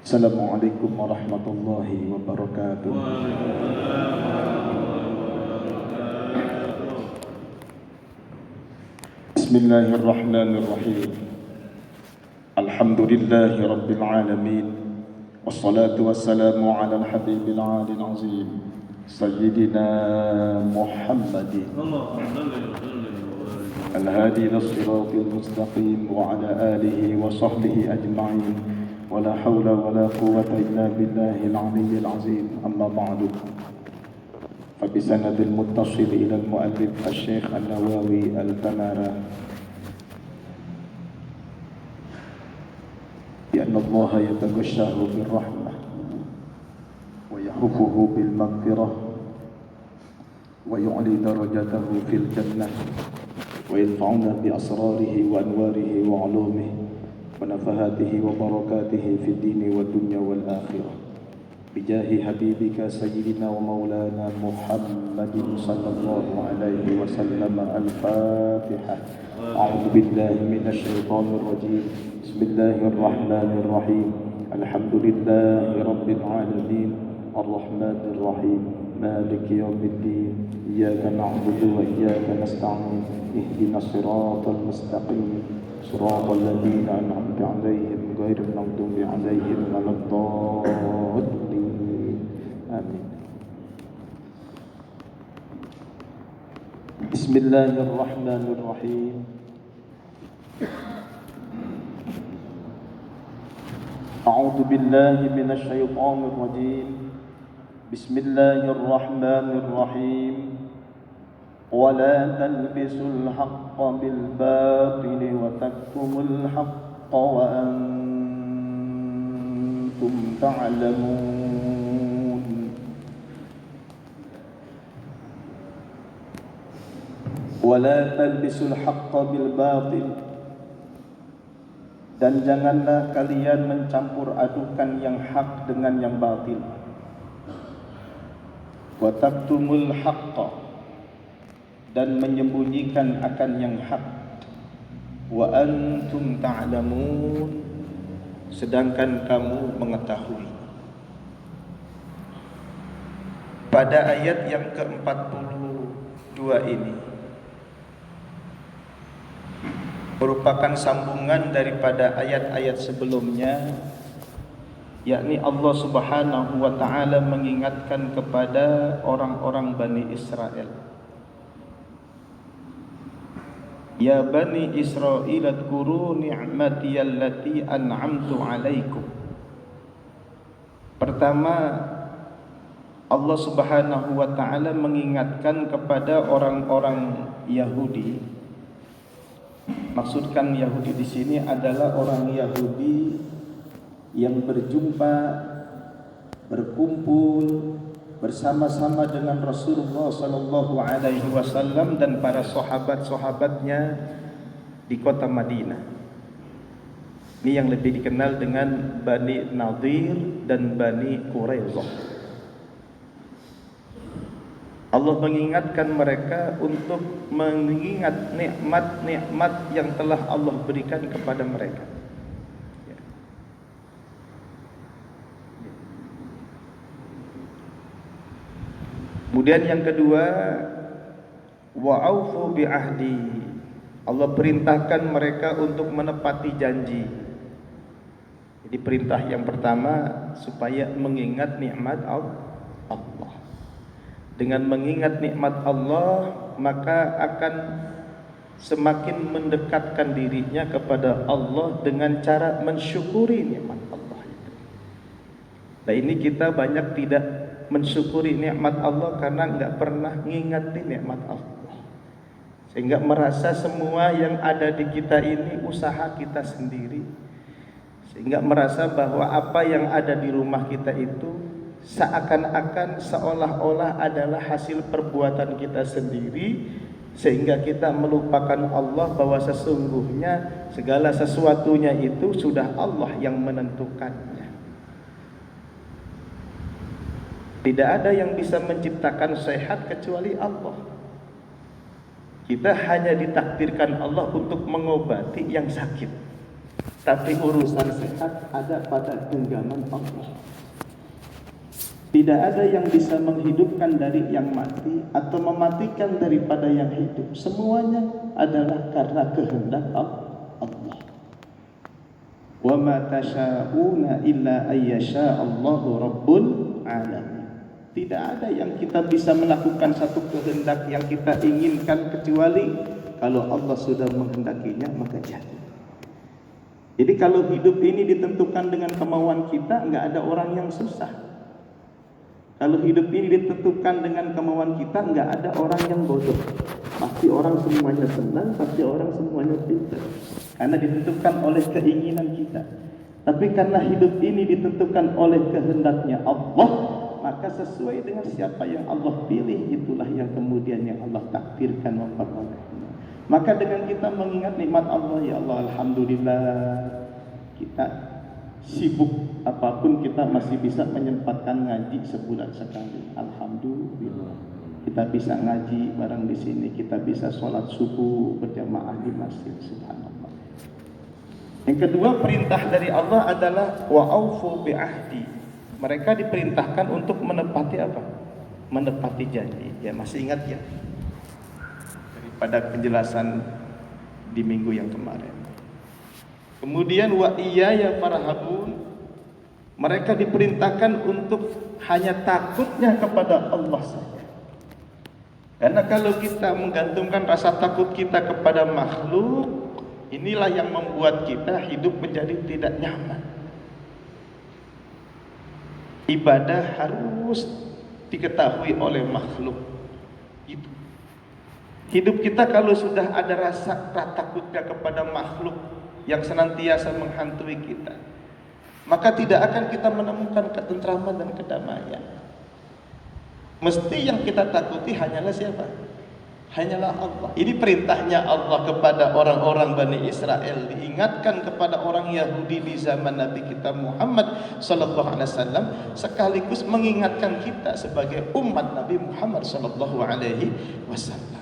Assalamualaikum warahmatullahi wabarakatuh. Bismillahirrahmanirrahim. Alhamdulillahi rabbil alamin. Wassalatu wassalamu ala al-habibil alil azim Sayyidina Muhammadin al-hadi ila siratil mustaqim wa ala alihi wa sahbihi ajma'in. Wala hawla wala quwwata illa billahil aliyyil azim. Amma ba'du. فبسند المتصل إلى المؤلف الشيخ النووي التمارة بأن الله يتغشاه بالرحمة ويحفه بالمغفرة ويعلي درجته في الجنة وينفعنا بأسراره وأنواره وعلومه ونفحاته وبركاته في الدين والدنيا والآخرة بجاه حبيبك سيدنا ومولانا محمد صلى الله عليه وسلم. الفاتحة. أعوذ بالله من الشيطان الرجيم. بسم الله الرحمن الرحيم. الحمد لله رب العالمين الرحمن الرحيم مالك يوم الدين. إياك نعبد وإياك نستعين. اهدنا الصراط المستقيم صراط الذين أنعمت عليهم غير المغضوب عليهم ولا الضالين. آمين. بسم الله الرحمن الرحيم. أعوذ بالله من الشيطان الرجيم. بسم الله الرحمن الرحيم. ولا تلبسوا الحق بالباطل وتكتموا الحق وأنتم تعلمون. ولا تلبسوا الحق بالباطل. Dan janganlah kalian mencampur adukan yang hak dengan yang batil. Wa taktumul haqqa, dan menyembunyikan akan yang hak. Wa antum ta'lamun, sedangkan kamu mengetahui. Pada ayat yang ke-42 ini merupakan sambungan daripada ayat-ayat sebelumnya, yakni Allah Subhanahu wa taala mengingatkan kepada orang-orang Bani Israel. Ya Bani Israil adkuru ni'mati allati an'amtu alaikum. Pertama, Allah Subhanahu wa taala mengingatkan kepada orang-orang Yahudi. Maksudkan Yahudi di sini adalah orang Yahudi yang berjumpa, berkumpul bersama-sama dengan Rasulullah sallallahu alaihi wasallam dan para sahabat-sahabatnya di kota Madinah. Ini yang lebih dikenal dengan Bani Nadir dan Bani Quraidah. Allah mengingatkan mereka untuk mengingat nikmat-nikmat yang telah Allah berikan kepada mereka. Kemudian yang kedua, wa'aufu bi'ahdi. Allah perintahkan mereka untuk menepati janji. Jadi perintah yang pertama supaya mengingat nikmat Allah. Dengan mengingat nikmat Allah, maka akan semakin mendekatkan dirinya kepada Allah dengan cara mensyukuri nikmat Allah itu. Nah, ini kita banyak tidak mensyukuri nikmat Allah karena enggak pernah ngingatin nikmat Allah, sehingga merasa semua yang ada di kita ini usaha kita sendiri, sehingga merasa bahwa apa yang ada di rumah kita itu seakan-akan seolah-olah adalah hasil perbuatan kita sendiri, sehingga kita melupakan Allah bahwa sesungguhnya segala sesuatunya itu sudah Allah yang menentukannya. Tidak ada yang bisa menciptakan sehat kecuali Allah. Kita hanya ditakdirkan Allah untuk mengobati yang sakit. Tapi urusan sehat ada pada genggaman Allah. Tidak ada yang bisa menghidupkan dari yang mati atau mematikan daripada yang hidup. Semuanya adalah karena kehendak Allah. Wa ma tasha'una illa ayyasha Allahu rabbul alamin. Tidak ada yang kita bisa melakukan satu kehendak yang kita inginkan kecuali kalau Allah sudah menghendakinya maka jadi. Jadi kalau hidup ini ditentukan dengan kemauan kita, enggak ada orang yang susah. Kalau hidup ini ditentukan dengan kemauan kita, enggak ada orang yang bodoh. Pasti orang semuanya senang, pasti orang semuanya pintar. Karena ditentukan oleh keinginan kita. Tapi karena hidup ini ditentukan oleh kehendaknya Allah, maka sesuai dengan siapa yang Allah pilih, itulah yang kemudian yang Allah takdirkan memperolehnya. Maka dengan kita mengingat nikmat Allah, ya Allah, alhamdulillah, kita sibuk apapun kita masih bisa menyempatkan ngaji sebulan sekali. Alhamdulillah. Kita bisa ngaji bareng di sini, kita bisa sholat subuh berjamaah di masjid, subhanallah. Yang kedua, perintah dari Allah adalah wa'aufu bi'ahdi. Mereka diperintahkan untuk menepati apa? Menepati janji. Ya, masih ingat ya? Pada penjelasan di minggu yang kemarin. Kemudian wa iyaya farhabun, mereka diperintahkan untuk hanya takutnya kepada Allah saja. Karena kalau kita menggantungkan rasa takut kita kepada makhluk, inilah yang membuat kita hidup menjadi tidak nyaman. Ibadah harus diketahui oleh makhluk. Itu. Hidup kita kalau sudah ada rasa takutnya kepada makhluk yang senantiasa menghantui kita, maka tidak akan kita menemukan ketentraman dan kedamaian. Mesti yang kita takuti hanyalah siapa? Hanyalah Allah. Ini perintahnya Allah kepada orang-orang Bani Israel, diingatkan kepada orang Yahudi di zaman Nabi kita Muhammad sallallahu alaihi wasallam, sekaligus mengingatkan kita sebagai umat Nabi Muhammad sallallahu alaihi wasallam.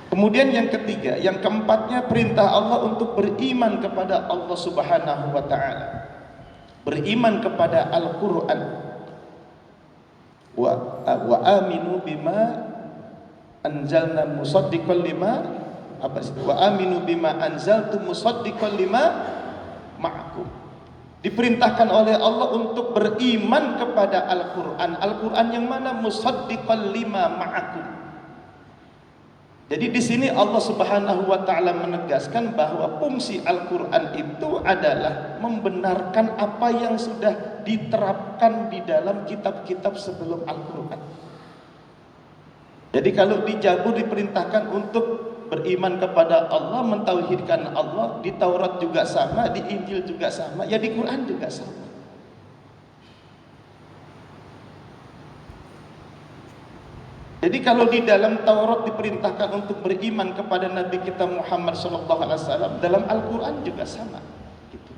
Kemudian yang ketiga, yang keempatnya, perintah Allah untuk beriman kepada Allah Subhanahu wa taala. Beriman kepada Al-Qur'an. Wa aminu bima anzalna musaddiqan lima wa aminu bima anzaltu musaddiqan lima ma'akum. Diperintahkan oleh Allah untuk beriman kepada Al-Qur'an. Al-Qur'an yang mana? Musaddiqan lima ma'akum. Jadi di sini Allah Subhanahu wa taala menegaskan bahwa fungsi Al-Qur'an itu adalah membenarkan apa yang sudah diterapkan di dalam kitab-kitab sebelum Al-Qur'an. Jadi kalau di Zabur diperintahkan untuk beriman kepada Allah, mentauhidkan Allah, di Taurat juga sama, di Injil juga sama, ya di Quran juga sama. Jadi kalau di dalam Taurat diperintahkan untuk beriman kepada Nabi kita Muhammad SAW, dalam Al-Quran juga sama. Gitu.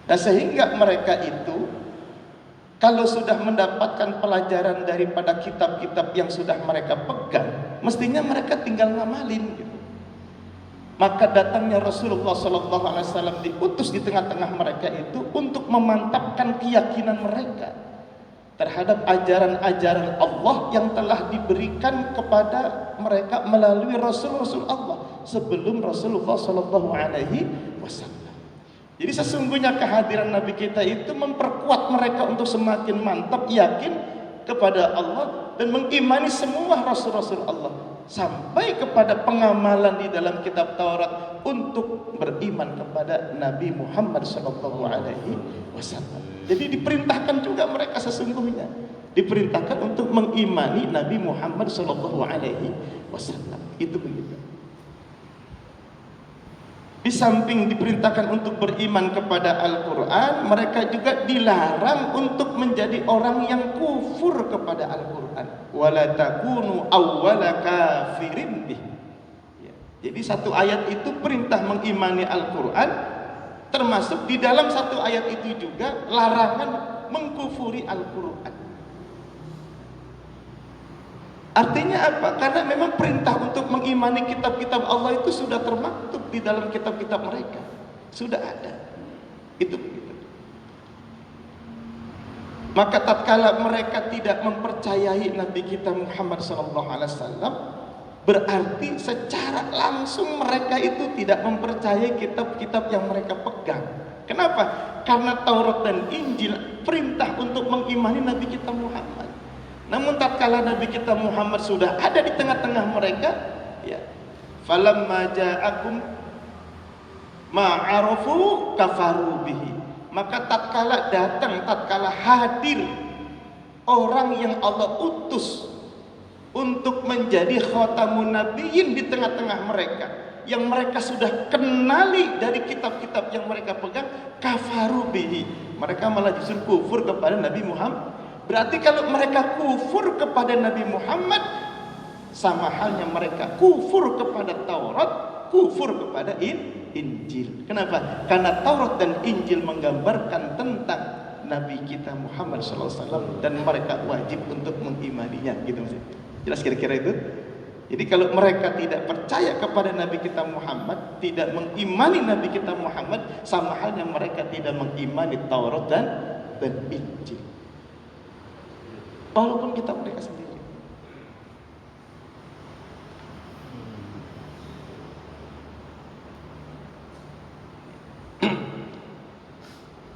Dan sehingga mereka itu, kalau sudah mendapatkan pelajaran daripada kitab-kitab yang sudah mereka pegang, mestinya mereka tinggal ngamalin. Gitu. Maka datangnya Rasulullah SAW diutus di tengah-tengah mereka itu untuk memantapkan keyakinan mereka terhadap ajaran-ajaran Allah yang telah diberikan kepada mereka melalui Rasul-Rasul Allah sebelum Rasulullah Sallallahu Alaihi Wasallam. Jadi sesungguhnya kehadiran Nabi kita itu memperkuat mereka untuk semakin mantap yakin kepada Allah dan mengimani semua Rasul-Rasul Allah sampai kepada pengamalan di dalam kitab Taurat untuk beriman kepada Nabi Muhammad Sallallahu Alaihi Wasallam. Jadi diperintahkan juga mereka sesungguhnya diperintahkan untuk mengimani Nabi Muhammad Sallallahu Alaihi Wasallam. Itu begitu. Di samping diperintahkan untuk beriman kepada Al-Quran, mereka juga dilarang untuk menjadi orang yang kufur kepada Al-Quran. Wala takunu awwala kafirin bih. Jadi satu ayat itu perintah mengimani Al-Quran, termasuk di dalam satu ayat itu juga larangan mengkufuri Al-Quran. Artinya apa? Karena memang perintah untuk mengimani kitab-kitab Allah itu sudah termaktub di dalam kitab-kitab mereka. Sudah ada. Itu begitu. Maka tatkala mereka tidak mempercayai Nabi kita Muhammad SAW, berarti secara langsung mereka itu tidak mempercayai kitab-kitab yang mereka pegang. Kenapa? Karena Taurat dan Injil perintah untuk mengimani Nabi kita Muhammad. Namun tatkala Nabi kita Muhammad sudah ada di tengah-tengah mereka, ya, falamma ja'akum ma'arafu kafaru bihi. Maka tatkala datang, tatkala hadir orang yang Allah utus untuk menjadi khatamun nabiyyin di tengah-tengah mereka, yang mereka sudah kenali dari kitab-kitab yang mereka pegang, kafaru bihi. Mereka malah justru kufur kepada Nabi Muhammad. Berarti kalau mereka kufur kepada Nabi Muhammad, sama halnya mereka kufur kepada Taurat, kufur kepada Injil. Kenapa? Karena Taurat dan Injil menggambarkan tentang Nabi kita Muhammad SAW, dan mereka wajib untuk mengimaninya. Gitu maksudnya. Jelas kira-kira itu? Jadi kalau mereka tidak percaya kepada Nabi kita Muhammad, tidak mengimani Nabi kita Muhammad, sama halnya mereka tidak mengimani Taurat dan Injil. Walaupun kitab mereka sendiri.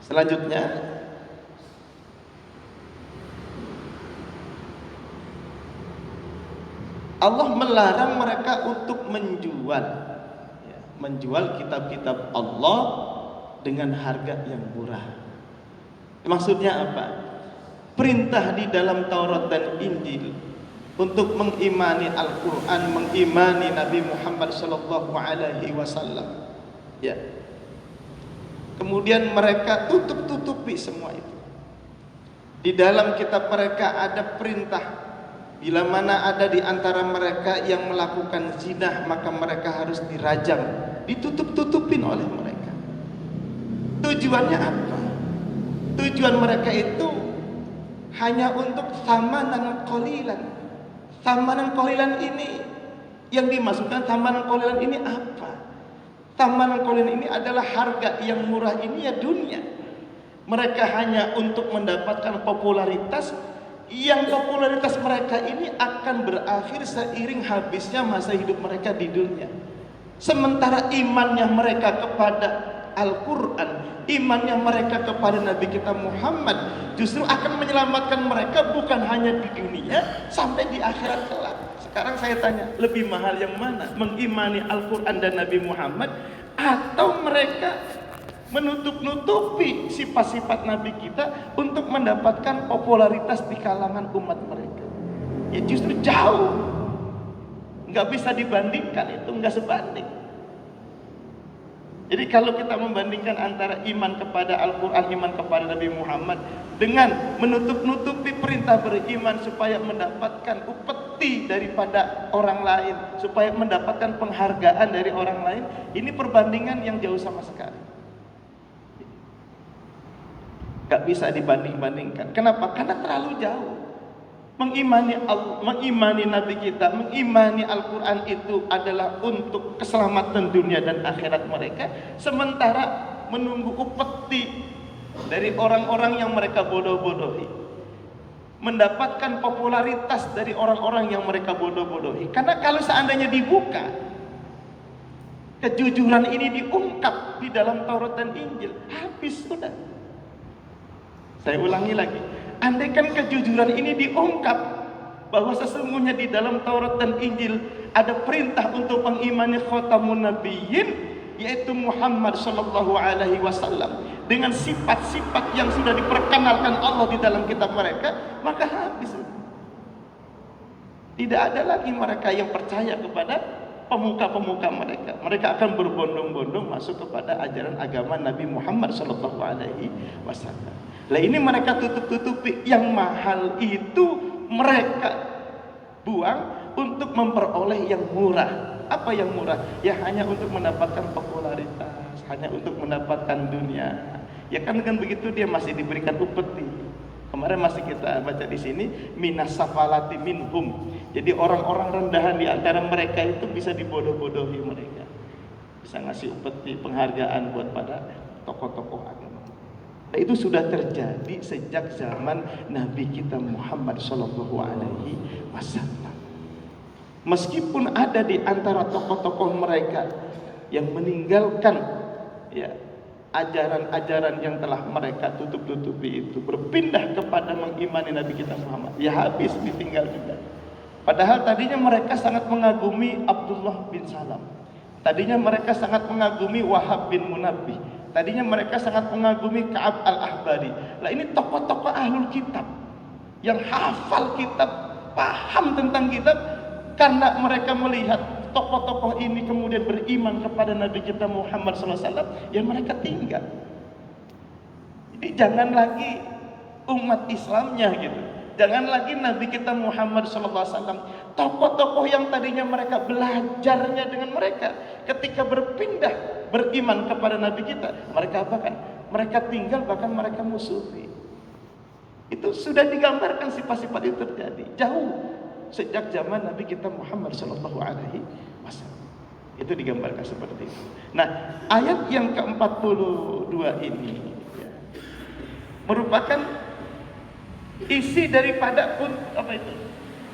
Selanjutnya, Allah melarang mereka untuk menjual kitab-kitab Allah dengan harga yang murah. Maksudnya apa? Perintah di dalam Taurat dan Injil untuk mengimani Al-Quran, mengimani Nabi Muhammad SAW. Ya. Kemudian mereka tutup-tutupi semua itu. Di dalam kitab mereka ada perintah, bila mana ada di antara mereka yang melakukan zina, maka mereka harus dirajam. Ditutup-tutupin oleh mereka. Tujuannya apa? Tujuan mereka itu hanya untuk thamanan qalilan. Thamanan qalilan ini, yang dimaksudkan thamanan qalilan ini apa? Thamanan qalilan ini adalah harga yang murah ini ya dunia. Mereka hanya untuk mendapatkan popularitas, yang popularitas mereka ini akan berakhir seiring habisnya masa hidup mereka di dunia. Sementara imannya mereka kepada Al-Quran, imannya mereka kepada Nabi kita Muhammad justru akan menyelamatkan mereka bukan hanya di dunia, sampai di akhirat kelak. Sekarang saya tanya, lebih mahal yang mana? Mengimani Al-Quran dan Nabi Muhammad, atau mereka menutup-nutupi sifat-sifat Nabi kita untuk mendapatkan popularitas di kalangan umat mereka? Ya justru jauh, nggak bisa dibandingkan, itu nggak sebanding. Jadi kalau kita membandingkan antara iman kepada Al-Quran, iman kepada Nabi Muhammad, dengan menutup-nutupi perintah beriman supaya mendapatkan upeti daripada orang lain, supaya mendapatkan penghargaan dari orang lain, ini perbandingan yang jauh sama sekali. Gak bisa dibanding-bandingkan. Kenapa? Karena terlalu jauh. Mengimani Nabi kita, mengimani Al-Quran itu adalah untuk keselamatan dunia dan akhirat mereka, sementara menunggu upeti dari orang-orang yang mereka bodoh-bodohi, mendapatkan popularitas dari orang-orang yang mereka bodoh-bodohi. Karena kalau seandainya dibuka, kejujuran ini diungkap di dalam Taurat dan Injil, habis sudah. Saya ulangi lagi, andaikan kejujuran ini diungkap, bahwa sesungguhnya di dalam Taurat dan Injil ada perintah untuk mengimani khatamun nabiyyin, yaitu Muhammad SAW, dengan sifat-sifat yang sudah diperkenalkan Allah di dalam kitab mereka, maka habis. Tidak ada lagi mereka yang percaya kepada pemuka-pemuka mereka. Mereka akan berbondong-bondong masuk kepada ajaran agama Nabi Muhammad SAW. Lah ini mereka tutup-tutupi, yang mahal itu mereka buang untuk memperoleh yang murah. Apa yang murah? Ya hanya untuk mendapatkan popularitas, hanya untuk mendapatkan dunia. Ya kan dengan begitu dia masih diberikan upeti. Kemarin masih kita baca di sini, minas safalati minhum, Jadi orang-orang rendahan di antara mereka itu bisa dibodoh-bodohi mereka. Bisa ngasih upeti penghargaan buat pada tokoh-tokoh agama. Nah, itu sudah terjadi sejak zaman Nabi kita Muhammad sallallahu alaihi wasallam. Meskipun ada di antara tokoh-tokoh mereka yang meninggalkan ya ajaran-ajaran yang telah mereka tutup-tutupi itu, berpindah kepada mengimani Nabi kita Muhammad, ya habis ditinggal juga. Padahal tadinya mereka sangat mengagumi Abdullah bin Salam, tadinya mereka sangat mengagumi Wahab bin Munabbih, tadinya mereka sangat mengagumi Ka'ab al-Ahbari. Lah ini tokoh-tokoh ahlul kitab yang hafal kitab, paham tentang kitab, karena mereka melihat tokoh-tokoh ini kemudian beriman kepada Nabi kita Muhammad SAW, yang mereka tinggal. Jadi jangan lagi umat Islamnya gitu, jangan lagi Nabi kita Muhammad SAW. Tokoh-tokoh yang tadinya mereka belajarnya dengan mereka, ketika berpindah beriman kepada Nabi kita, mereka apakan? Mereka tinggal, bahkan mereka musuhi. Itu sudah digambarkan sifat-sifat itu terjadi jauh sejak zaman Nabi kita Muhammad sallallahu alaihi wasallam. Itu digambarkan seperti itu. Nah, ayat yang ke-42 ini ya, merupakan isi daripada apa itu?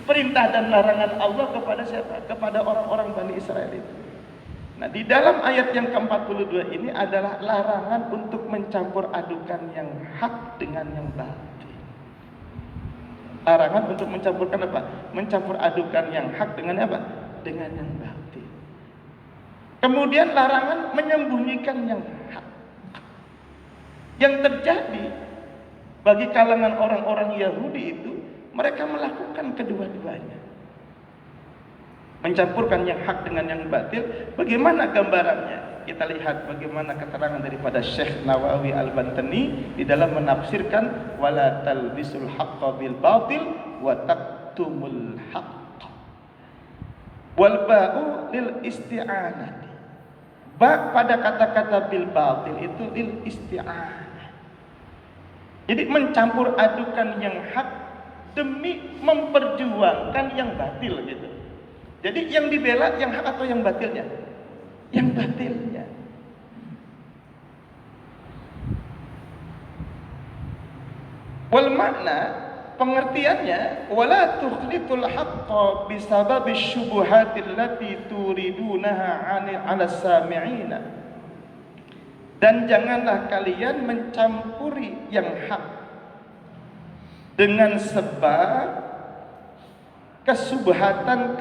Perintah dan larangan Allah kepada siapa? Kepada orang-orang Bani Israel itu. Nah, di dalam ayat yang ke-42 ini adalah larangan untuk mencampur adukan yang hak dengan yang batil. Larangan untuk mencampurkan apa? Mencampur adukan yang hak dengan apa? Dengan yang batil. Kemudian larangan menyembunyikan yang hak. Yang terjadi bagi kalangan orang-orang Yahudi itu, mereka melakukan kedua-duanya. Mencampurkan yang hak dengan yang batil. Bagaimana gambarannya? Kita lihat bagaimana keterangan daripada Syekh Nawawi Al-Bantani di dalam menafsirkan wala talbisul haqqa bil batil wa taktumul haqqa. Wal ba'u lil isti'anati. Ba pada kata-kata bil batil itu lil isti'anah. Jadi mencampur adukan yang hak demi memperjuangkan yang batil gitu. Jadi yang dibela yang hak atau yang batilnya? Yang batilnya. Wal makna, pengertiannya, wala tukhlitul haqqa bisababi syubuhatil lati turidunaha 'ala sami'ina. Dan janganlah kalian mencampuri yang hak dengan sebab kesubhatan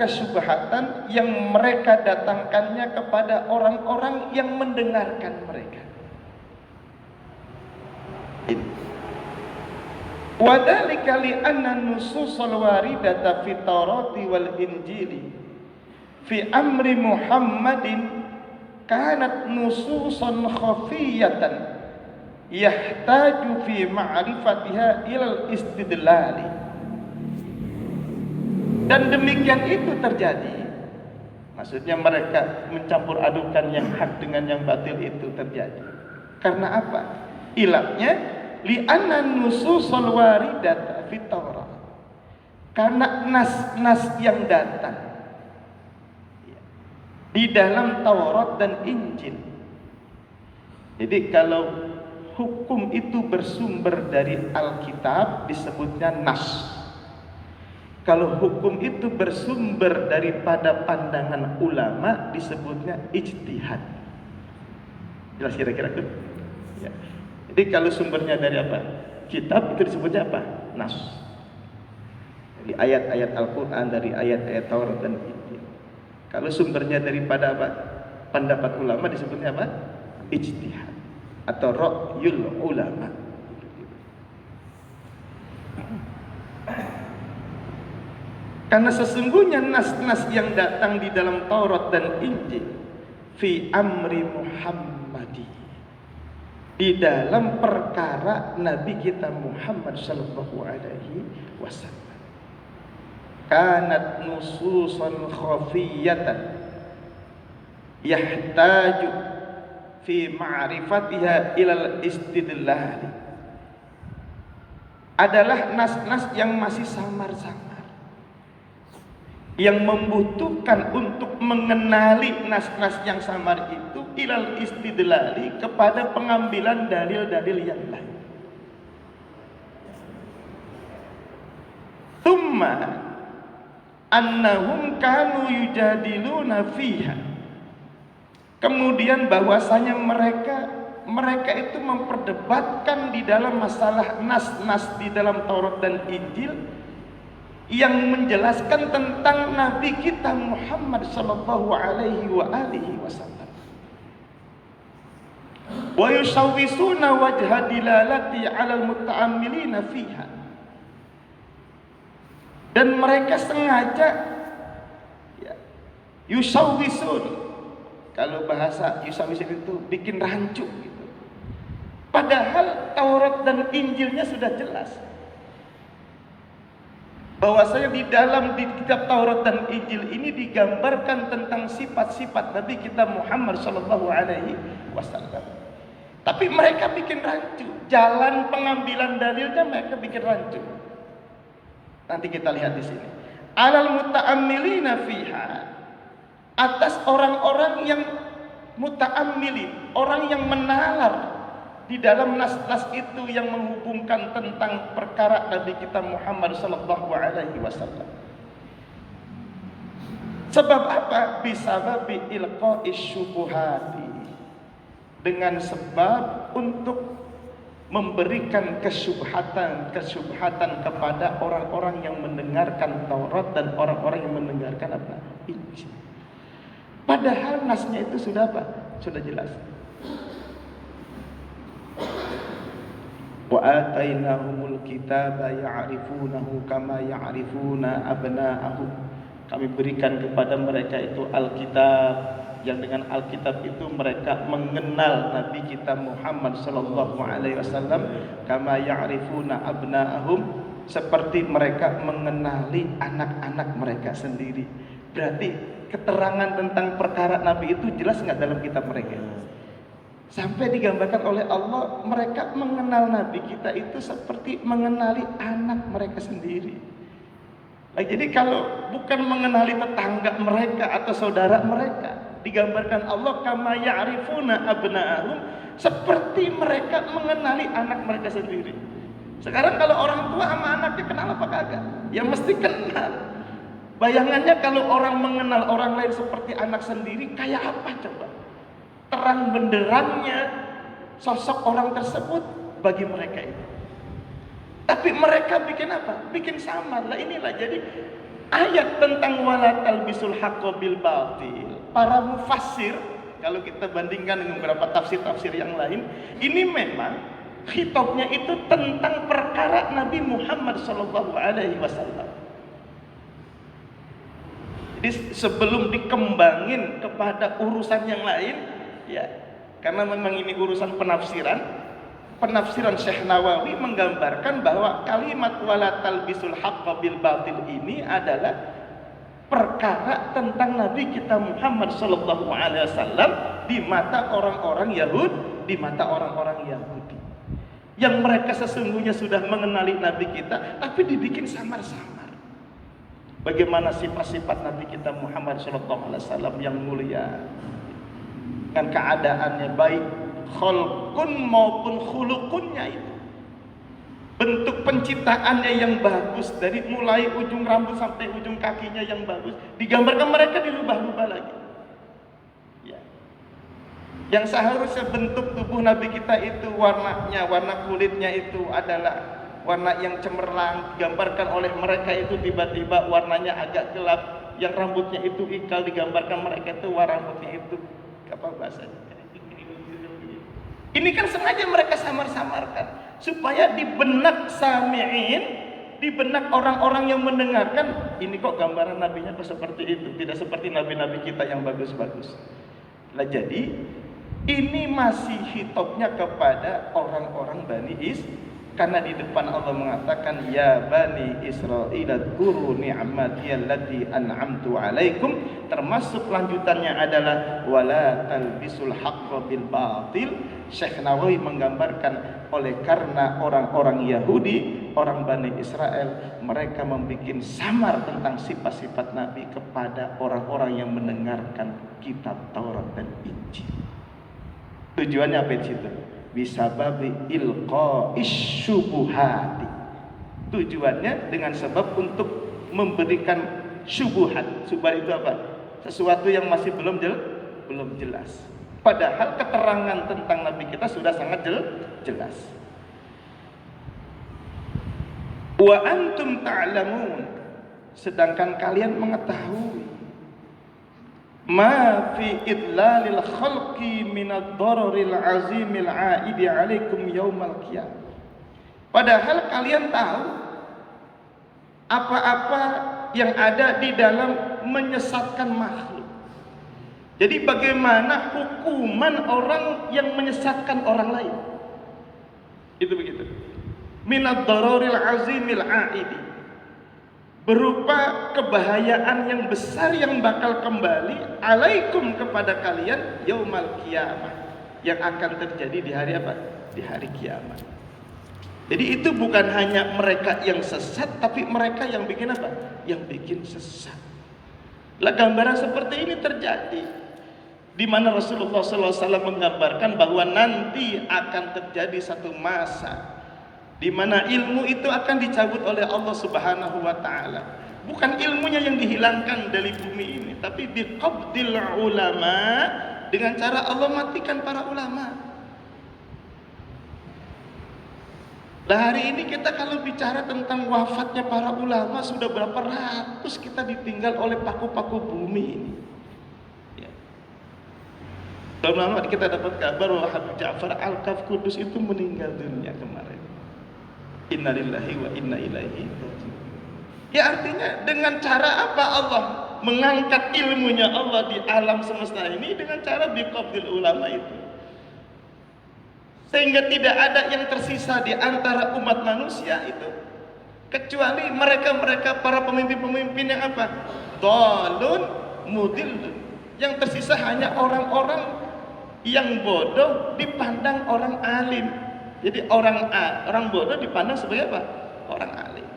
yang mereka datangkannya kepada orang-orang yang mendengarkan mereka. Wadhalika li anna nususul waridata fi Taurati wal Injili fi amri Muhammadin kanat nususan khafiyatan yahtaju fi ma'rifatiha ilal istidlali. Dan demikian itu terjadi. Maksudnya mereka mencampur adukan yang hak dengan yang batil itu terjadi. Karena apa? Ilatnya li'anna nususul waridat fit Taurat. Karena nas-nas yang datang di dalam Taurat dan Injil. Jadi kalau hukum itu bersumber dari Alkitab disebutnya nas. Kalau hukum itu bersumber daripada pandangan ulama disebutnya ijtihad. Jelas kira-kira itu? Ya. Jadi kalau sumbernya dari apa? Kitab itu disebutnya apa? Nas. Dari ayat-ayat Al-Quran, dari ayat-ayat Taurat dan Injil. Kalau sumbernya daripada apa? Pendapat ulama disebutnya apa? Ijtihad atau ra'yul ulama. Karena sesungguhnya nas-nas yang datang di dalam Taurat dan Injil fi amri Muhammadi, di dalam perkara Nabi kita Muhammad sallallahu alaihi wasallam, kanat nususan khafiyatan yahtaju fi ma'rifatiha ilal istidlal. Adalah nas-nas yang masih samar-samar, yang membutuhkan untuk mengenali nas-nas yang samar itu ilal istidlali, kepada pengambilan dalil-dalil yang lain. Tsumma annahum kanu yujadiluna fiha, kemudian bahwasanya mereka itu memperdebatkan di dalam masalah nas-nas di dalam Taurat dan Injil yang menjelaskan tentang Nabi kita Muhammad sallallahu alaihi wasallam. Wa yusawwisuna wajha dilalati 'alal muta'ammilina fiha. Dan mereka sengaja yusawwisun. Kalau bahasa yusawwisun itu bikin rancu gitu. Padahal Taurat dan Injilnya sudah jelas bahwasanya di kitab Taurat dan Injil ini digambarkan tentang sifat-sifat Nabi kita Muhammad sallallahu alaihi wasallam. Tapi mereka bikin rancu, jalan pengambilan dalilnya mereka bikin rancu. Nanti kita lihat di sini. Alal muta'ammilina fiha, atas orang-orang yang muta'ammilin, orang yang menalar di dalam nas-nas itu yang menghubungkan tentang perkara Nabi kita Muhammad sallallahu alaihi wasallam. Sebab apa? Bisababi ilqa'is syubuhati, dengan sebab untuk memberikan kesyubhatan kepada orang-orang yang mendengarkan Taurat dan orang-orang yang mendengarkan apa? Injil. Padahal nasnya itu sudah apa? Sudah jelas. Wa atainahumul kitaba ya'rifunahu kama ya'rifuna abna'ahum. Kami berikan kepada mereka itu Alkitab, yang dengan Alkitab itu mereka mengenal Nabi kita Muhammad sallallahu alaihi wasallam kama ya'rifuna abna'ahum, seperti mereka mengenali anak-anak mereka sendiri. Berarti keterangan tentang perkara Nabi itu jelas enggak dalam kitab mereka? Sampai digambarkan oleh Allah, mereka mengenal Nabi kita itu seperti mengenali anak mereka sendiri. Nah, jadi kalau bukan mengenali tetangga mereka atau saudara mereka, digambarkan Allah kama ya'rifuna abna'ahum, seperti mereka mengenali anak mereka sendiri. Sekarang kalau orang tua sama anaknya kenal apa kagak? Ya mesti kenal. Bayangannya kalau orang mengenal orang lain seperti anak sendiri, kayak apa coba? Terang benderangnya sosok orang tersebut bagi mereka itu. Tapi mereka bikin apa? Bikin samar. Lah inilah jadi ayat tentang wala talbisul haqqo bil batil. Para mufassir, kalau kita bandingkan dengan beberapa tafsir-tafsir yang lain, ini memang khitabnya itu tentang perkara Nabi Muhammad sallallahu alaihi wasallam. Jadi sebelum dikembangin kepada urusan yang lain, ya, karena memang ini urusan penafsiran Syekh Nawawi menggambarkan bahwa kalimat wala talbisul haqqo bil batil ini adalah perkara tentang Nabi kita Muhammad sallallahu alaihi wasallam di mata orang-orang Yahudi. Yang mereka sesungguhnya sudah mengenali Nabi kita, tapi dibikin samar-samar. Bagaimana sifat-sifat Nabi kita Muhammad sallallahu alaihi wasallam yang mulia, dengan keadaannya baik khalqun maupun khuluqunnya itu, bentuk penciptaannya yang bagus, dari mulai ujung rambut sampai ujung kakinya yang bagus, digambarkan mereka dirubah-rubah lagi ya. Yang seharusnya bentuk tubuh Nabi kita itu warnanya, warna kulitnya itu adalah warna yang cemerlang, digambarkan oleh mereka itu tiba-tiba warnanya agak gelap. Yang rambutnya itu ikal, digambarkan mereka itu warna rambutnya itu apa bahasanya? Ini kan sengaja mereka samar-samarkan supaya di benak sami'in, di benak orang-orang yang mendengarkan, ini kok gambaran nabinya kok seperti itu, tidak seperti nabi-nabi kita yang bagus-bagus. Nah, jadi ini masih hitopnya kepada orang-orang Bani Karena di depan Allah mengatakan, ya bani Israil dzkuru ni'mati allati an'amtu 'alaikum, termasuk lanjutannya adalah wala talbisul haqqo bil batil. Syekh Nawawi menggambarkan oleh karena orang-orang Yahudi, orang Bani Israel, mereka membuat samar tentang sifat-sifat Nabi kepada orang-orang yang mendengarkan kitab Taurat dan Injil. Tujuannya apa itu? Bisababi ilqa'is syubuhati. Tujuannya dengan sebab untuk memberikan syubuhat. Syubuhat itu apa? Sesuatu yang masih belum jelas. Padahal keterangan tentang Nabi kita sudah sangat jelas. Wa antum ta'lamun, sedangkan kalian mengetahui ma fi idlalil khalqi minad dararil azimil aidi alaikum yaumal qiyamah. Padahal kalian tahu apa-apa yang ada di dalam menyesatkan makhluk. Jadi bagaimana hukuman orang yang menyesatkan orang lain? Itu begitu. Minad dararil azimil aidi, berupa kebahayaan yang besar yang bakal kembali alaikum kepada kalian yaumal qiyamah, yang akan terjadi di hari apa? Di hari kiamat. Jadi itu bukan hanya mereka yang sesat, tapi mereka yang bikin apa? Yang bikin sesat. Lah gambaran seperti ini terjadi di mana Rasulullah SAW menggambarkan bahwa nanti akan terjadi satu masa di mana ilmu itu akan dicabut oleh Allah Subhanahu wa taala. Bukan ilmunya yang dihilangkan dari bumi ini, tapi biqabdil ulama, dengan cara Allah matikan para ulama. Nah, hari ini kita kalau bicara tentang wafatnya para ulama, sudah berapa ratus kita ditinggal oleh paku-paku bumi ini. Ya. Dalam lama kita dapat kabar bahwa Habib Ja'far Al-Kaf Kudus itu meninggal dunia kemarin. Innalillahi wa inna ilaihi raji'un. Ya, artinya dengan cara apa Allah mengangkat ilmunya Allah di alam semesta ini? Dengan cara biqabdil ulama itu, sehingga tidak ada yang tersisa di antara umat manusia itu kecuali mereka para pemimpin-pemimpin yang apa? Dhalun mudillun. Yang tersisa hanya orang-orang yang bodoh dipandang orang alim. Jadi orang bodoh dipandang sebagai apa? Orang alim.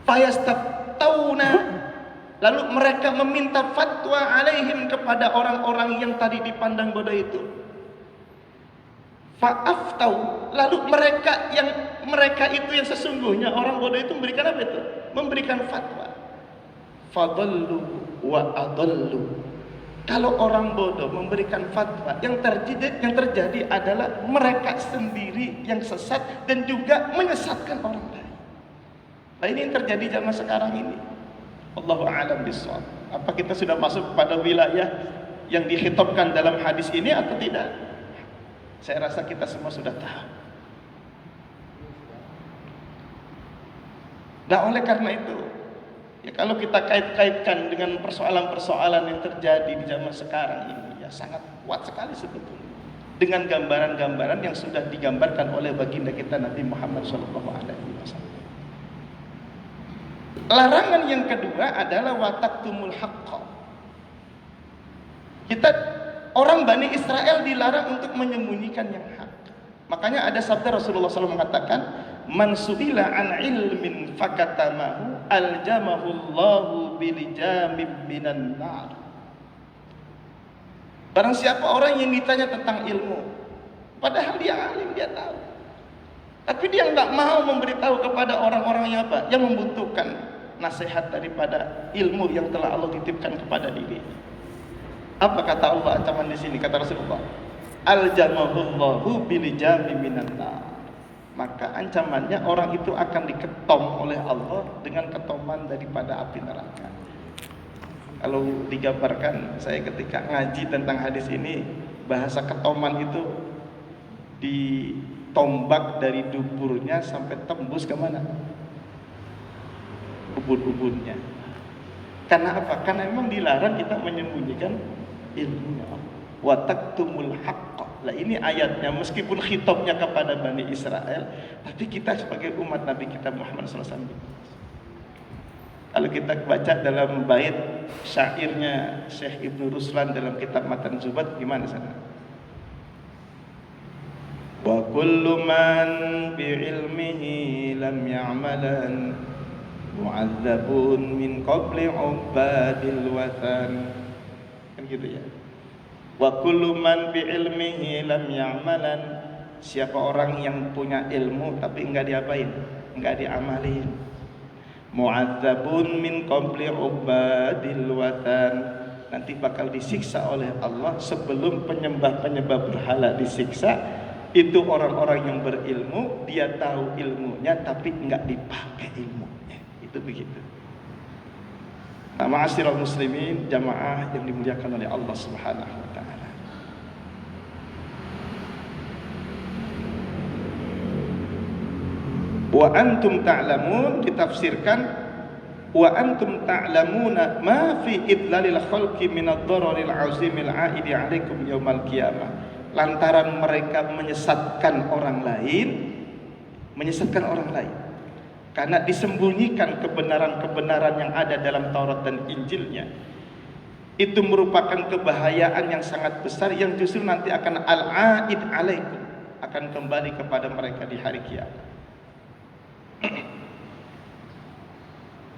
Fayastabtauna, lalu mereka meminta fatwa alaihim kepada orang-orang yang tadi dipandang bodoh itu. Fa'aftau, lalu mereka itu yang sesungguhnya orang bodoh itu memberikan apa itu? Memberikan fatwa. Fadallu wa adallu. Kalau orang bodoh memberikan fatwa, yang terjadi adalah mereka sendiri yang sesat dan juga menyesatkan orang lain. Nah, ini yang terjadi zaman sekarang ini. Allahu a'lam bishawab. Apa kita sudah masuk pada wilayah yang dikhitabkan dalam hadis ini atau tidak? Saya rasa kita semua sudah tahu. Nah, oleh karena itu, ya kalau kita kait-kaitkan dengan persoalan-persoalan yang terjadi di zaman sekarang ini, ya sangat kuat sekali sebetulnya dengan gambaran-gambaran yang sudah digambarkan oleh baginda kita Nabi Muhammad SAW. Larangan yang kedua adalah wataktumul haqqa. Orang Bani Israel dilarang untuk menyembunyikan yang hak. Makanya ada sabda Rasulullah SAW mengatakan, man su'ila an ilmin fakatamahu aljamahullahu bilijamim minan nar. Barang siapa orang yang ditanya tentang ilmu, padahal dia alim, dia tahu, tapi dia nggak mau memberitahu kepada orang-orang yang apa? Yang membutuhkan nasihat daripada ilmu yang telah Allah titipkan kepada dirinya. Apa kata Allah ancaman di sini? Kata Rasulullah, aljamahullahu bilijamim minan nar. Maka ancamannya orang itu akan diketom oleh Allah dengan ketoman daripada api neraka. Kalau digambarkan, saya ketika ngaji tentang hadis ini, bahasa ketoman itu ditombak dari duburnya sampai tembus kemana? Ubun-ubunnya. Karena apa? Karena memang dilarang kita menyembunyikan ilmunya. Wa taktumul haqqa. Lah ini ayatnya, meskipun khitabnya kepada Bani Israel, tapi kita sebagai umat Nabi kita Muhammad SAW. Kalau kita baca dalam bait syairnya Syekh Ibnu Ruslan dalam kitab Matan Zubat, gimana sana? Wa kullu man bi'ilmihi lam ya'malan mu'adzabun min qabli ubadil wathan. Kan gitu ya. Wa kullu man bi'ilmihi lam ya'malan, siapa orang yang punya ilmu tapi enggak diapain? Enggak diamalin. Mu'adzabun min qabli ubadil wathan, nanti bakal disiksa oleh Allah sebelum penyembah-penyembah berhala disiksa. Itu orang-orang yang berilmu, dia tahu ilmunya tapi enggak dipakai ilmunya. Itu begitu. Nah, ma'asyiral muslimin, jamaah yang dimuliakan oleh Allah Subhanahu wa taala. Wa antum ta'lamun ditafsirkan wa antum ta'lamuna ma fi idlalil khalqi min ad-dararil 'azimil 'aidi 'alaikum yaumal qiyamah. Lantaran mereka menyesatkan orang lain, karena disembunyikan kebenaran-kebenaran yang ada dalam Taurat dan Injilnya. Itu merupakan kebahayaan yang sangat besar yang justru nanti akan al-'aid 'alaikum, akan kembali kepada mereka di hari kiamat.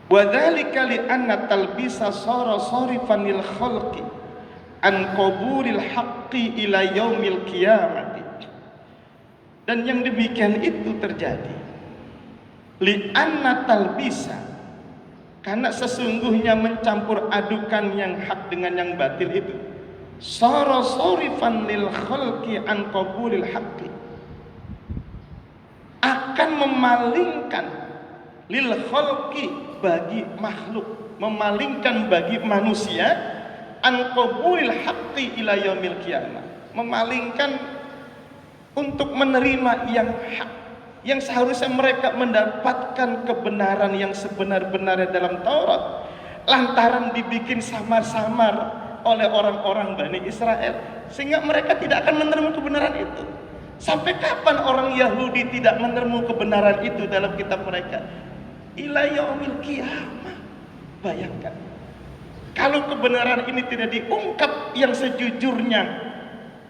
Wa dzalika li anna talbisa sara sarifan lil khalqi an qabulil haqqi ila yaumil qiyamati. Dan yang demikian itu terjadi li anna talbisa, karena sesungguhnya mencampur adukan yang hak dengan yang batil itu sara sarifan lil khalqi an qabulil haqqi, akan memalingkan lil khalqi, bagi makhluk, memalingkan bagi manusia an qabulil haqqi ila yaumil qiyamah, memalingkan untuk menerima yang hak, yang seharusnya mereka mendapatkan kebenaran yang sebenar-benarnya dalam Taurat, lantaran dibikin samar-samar oleh orang-orang Bani Israel, sehingga mereka tidak akan menerima kebenaran itu. Sampai kapan orang Yahudi tidak menerima kebenaran itu dalam kitab mereka? Ila yaumil qiyamah. Bayangkan, kalau kebenaran ini tidak diungkap yang sejujurnya,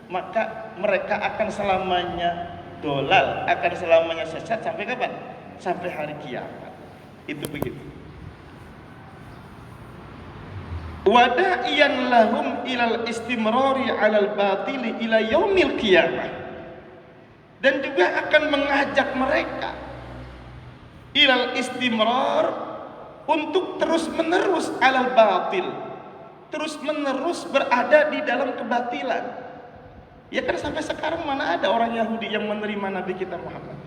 maka mereka akan selamanya dolal, akan selamanya sesat. Sampai kapan? Sampai hari kiamat. Itu begitu. Wada'iyan lahum ilal istimrari alal batili ila yaumil qiyamah, dan juga akan mengajak mereka ilal istimrar, untuk terus menerus alal batil, terus menerus berada di dalam kebatilan. Ya kan, sampai sekarang mana ada orang Yahudi yang menerima Nabi kita Muhammad?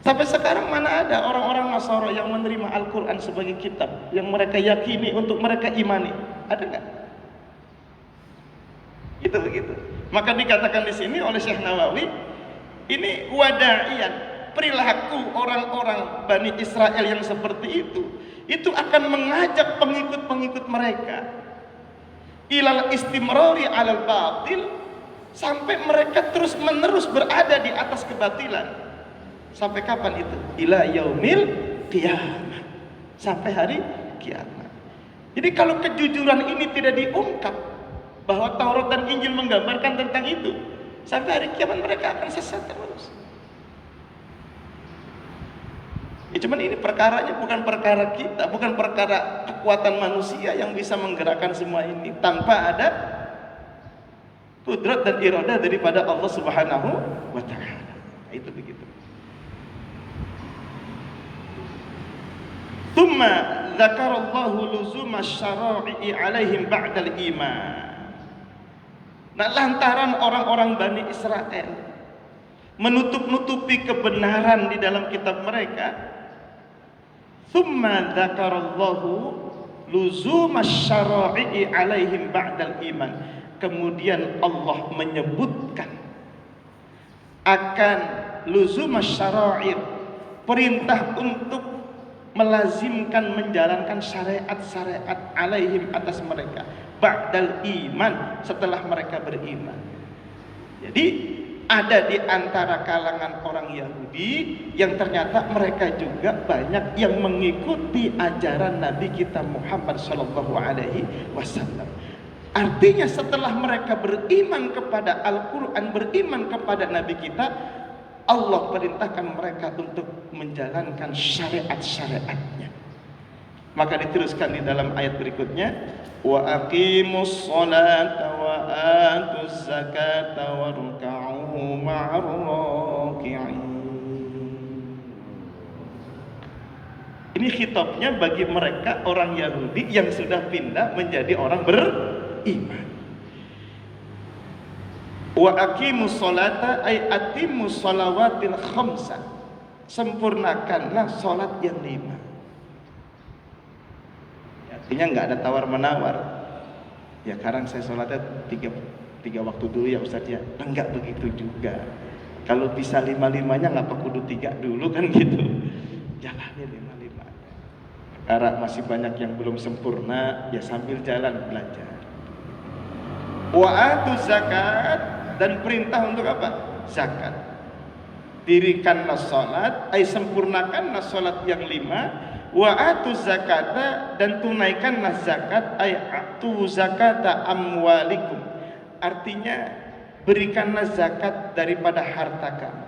Sampai sekarang mana ada orang-orang Nasara yang menerima Al-Quran sebagai kitab yang mereka yakini untuk mereka imani? Ada nggak? Itu begitu. Maka dikatakan di sini oleh Syekh Nawawi, ini wada'iyan, perilaku orang-orang Bani Israel yang seperti itu akan mengajak pengikut-pengikut mereka ilal istimrari alal batil, sampai mereka terus menerus berada di atas kebatilan. Sampai kapan itu? Ila yaumil qiyamah, sampai hari kiamat. Jadi kalau kejujuran ini tidak diungkap, bahwa Taurat dan Injil menggambarkan tentang itu, sampai hari kiamat mereka akan sesat terus. Ya, cuman ini perkaranya bukan perkara kita, bukan perkara kekuatan manusia yang bisa menggerakkan semua ini, tanpa ada kudrat dan iradah daripada Allah Subhanahu wa taala. Itu begitu. Tsumma dzakarallahu luzuma syara'i 'alaihim ba'dal iman. Nah, lantaran orang-orang Bani Israel menutup-nutupi kebenaran di dalam kitab mereka, tsumma dzakarallahu luzuma syara'i 'alaihim ba'dal iman, kemudian Allah menyebutkan akan luzuma syara'i, perintah untuk melazimkan menjalankan syariat-syariat alaihim atas mereka ba'dal iman, setelah mereka beriman. Jadi ada di antara kalangan orang Yahudi yang ternyata mereka juga banyak yang mengikuti ajaran Nabi kita Muhammad Shallallahu Alaihi Wasallam. Artinya setelah mereka beriman kepada Al-Quran, beriman kepada Nabi kita, Allah perintahkan mereka untuk menjalankan syariat-syariatnya. Maka diteruskan di dalam ayat berikutnya, wa aqimus sholata wa atuz zakata warka'u ma'ar raki'in. Ini khitabnya bagi mereka orang Yahudi yang sudah pindah menjadi orang beriman. Wa aqimus sholata ay atimus shalawatil khamsa. Sempurnakanlah salat yang 5. Artinya nggak ada tawar menawar. Ya sekarang saya sholatnya tiga waktu dulu ya Ustaz ya. Enggak begitu juga. Kalau bisa 5-5-nya ngapa kudu 3 dulu kan gitu. Jalannya 5-5. Karena masih banyak yang belum sempurna, ya sambil jalan belajar. Wa atu zakat, dan perintah untuk apa? Zakat. Dirikanlah sholat, sempurnakanlah sholat yang 5. Wa atu zakata, dan tunaikanlah zakat, atu zakata amwalikum. Artinya berikanlah zakat daripada harta kamu.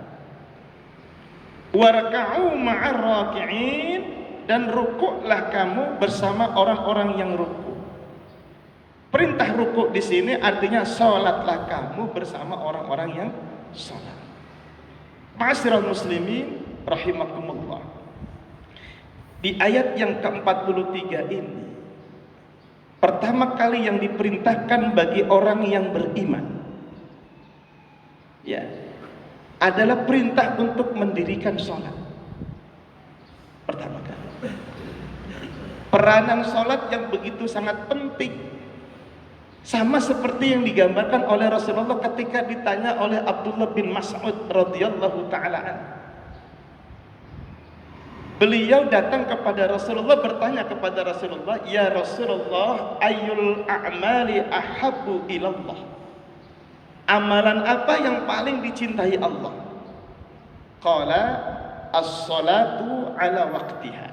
Warka'u ma'ar raki'in, dan rukuklah kamu bersama orang-orang yang rukuk. Perintah rukuk di sini artinya salatlah kamu bersama orang-orang yang salat. Ma'asyiral muslimin rahimakumullah. Di ayat yang ke-43 ini, pertama kali yang diperintahkan bagi orang yang beriman, ya, adalah perintah untuk mendirikan sholat. Pertama kali. Peranan sholat yang begitu sangat penting. Sama seperti yang digambarkan oleh Rasulullah ketika ditanya oleh Abdullah bin Mas'ud radhiyallahu ta'ala anhu. Beliau datang kepada Rasulullah, bertanya kepada Rasulullah, ya Rasulullah, ayyul a'mali ahabbu ilallah. Amalan apa yang paling dicintai Allah? Qala as-salatu ala waqtiha.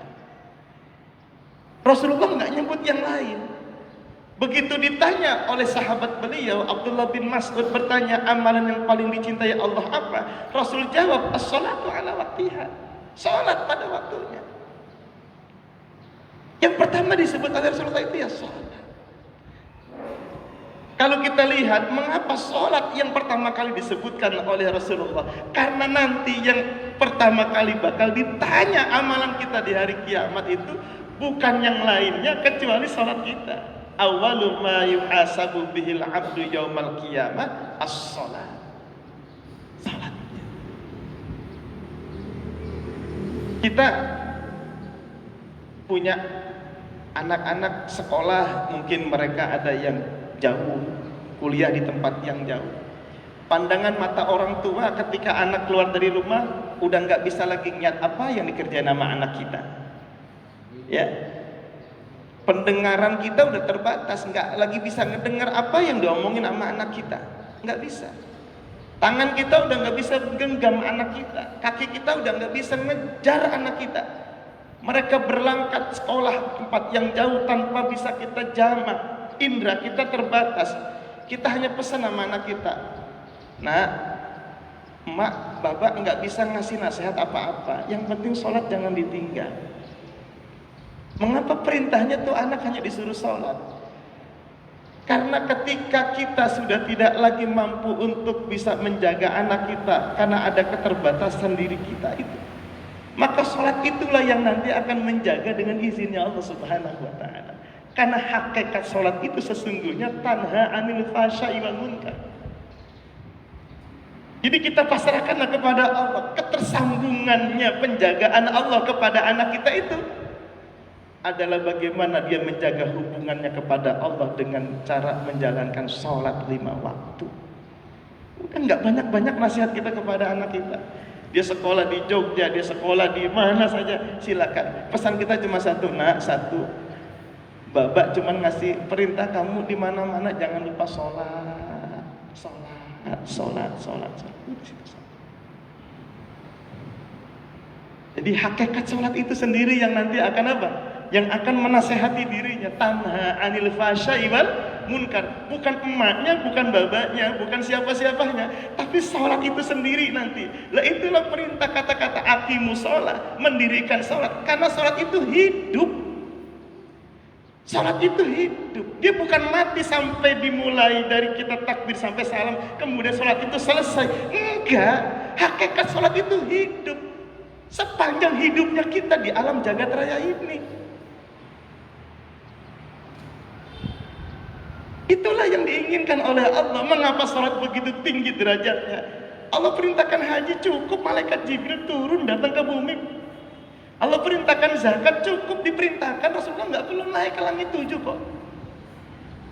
Rasulullah enggak nyebut yang lain. Begitu ditanya oleh sahabat beliau, Abdullah bin Mas'ud bertanya, amalan yang paling dicintai Allah apa? Rasul jawab, as-salatu ala waqtiha. Salat pada waktunya. Yang pertama disebut oleh Rasulullah itu ya salat. Kalau kita lihat mengapa salat yang pertama kali disebutkan oleh Rasulullah, karena nanti yang pertama kali bakal ditanya amalan kita di hari kiamat itu bukan yang lainnya kecuali salat kita. Awwalu ma yuhasabu bihil 'abdu yaumal qiyamah as-salat. Salat. Kita punya anak-anak sekolah, mungkin mereka ada yang jauh, kuliah di tempat yang jauh. Pandangan mata orang tua ketika anak keluar dari rumah udah nggak bisa lagi niat apa yang dikerjain sama anak kita. Ya, pendengaran kita udah terbatas, nggak lagi bisa ngedengar apa yang diomongin sama anak kita, nggak bisa. Tangan kita udah nggak bisa genggam anak kita, kaki kita udah nggak bisa ngejar anak kita. Mereka berangkat sekolah tempat yang jauh tanpa bisa kita jamah. Indra kita terbatas. Kita hanya pesan sama anak kita, nah, emak, bapak nggak bisa ngasih nasihat apa-apa. Yang penting sholat jangan ditinggal. Mengapa perintahnya tuh anak hanya disuruh sholat? Karena ketika kita sudah tidak lagi mampu untuk bisa menjaga anak kita karena ada keterbatasan diri kita itu, maka sholat itulah yang nanti akan menjaga dengan izinnya Allah Subhanahu wa ta'ala. Karena hakikat sholat itu sesungguhnya tanha anil fahsya'i wal munkar. Jadi kita pasrahkanlah kepada Allah. Ketersambungannya penjagaan Allah kepada anak kita itu adalah bagaimana dia menjaga hubungannya kepada Allah dengan cara menjalankan sholat 5 waktu. Udah nggak banyak-banyak nasihat kita kepada anak kita. Dia sekolah di Jogja, dia sekolah di mana saja, silakan. Pesan kita cuma satu, nak, satu. Babak cuma ngasih perintah kamu di mana-mana jangan lupa sholat, sholat. sholat. Jadi hakikat sholat itu sendiri yang nanti akan apa? Yang akan menasehati dirinya. Tanha anil fahsya'i wal munkar. Bukan emaknya, bukan babanya, bukan siapa-siapanya, tapi sholat itu sendiri nanti. Lah itulah perintah kata-kata aqimus sholat, mendirikan sholat. Karena sholat itu hidup. Sholat itu hidup. Dia bukan mati sampai dimulai dari kita takbir sampai salam, kemudian sholat itu selesai. Enggak. Hakikat sholat itu hidup. Sepanjang hidupnya kita di alam jagat raya ini. Itulah yang diinginkan oleh Allah. Mengapa sholat begitu tinggi derajatnya? Allah perintahkan haji, cukup malaikat Jibril turun datang ke bumi. Allah perintahkan zakat, cukup diperintahkan, Rasulullah nggak perlu naik ke langit 7 kok.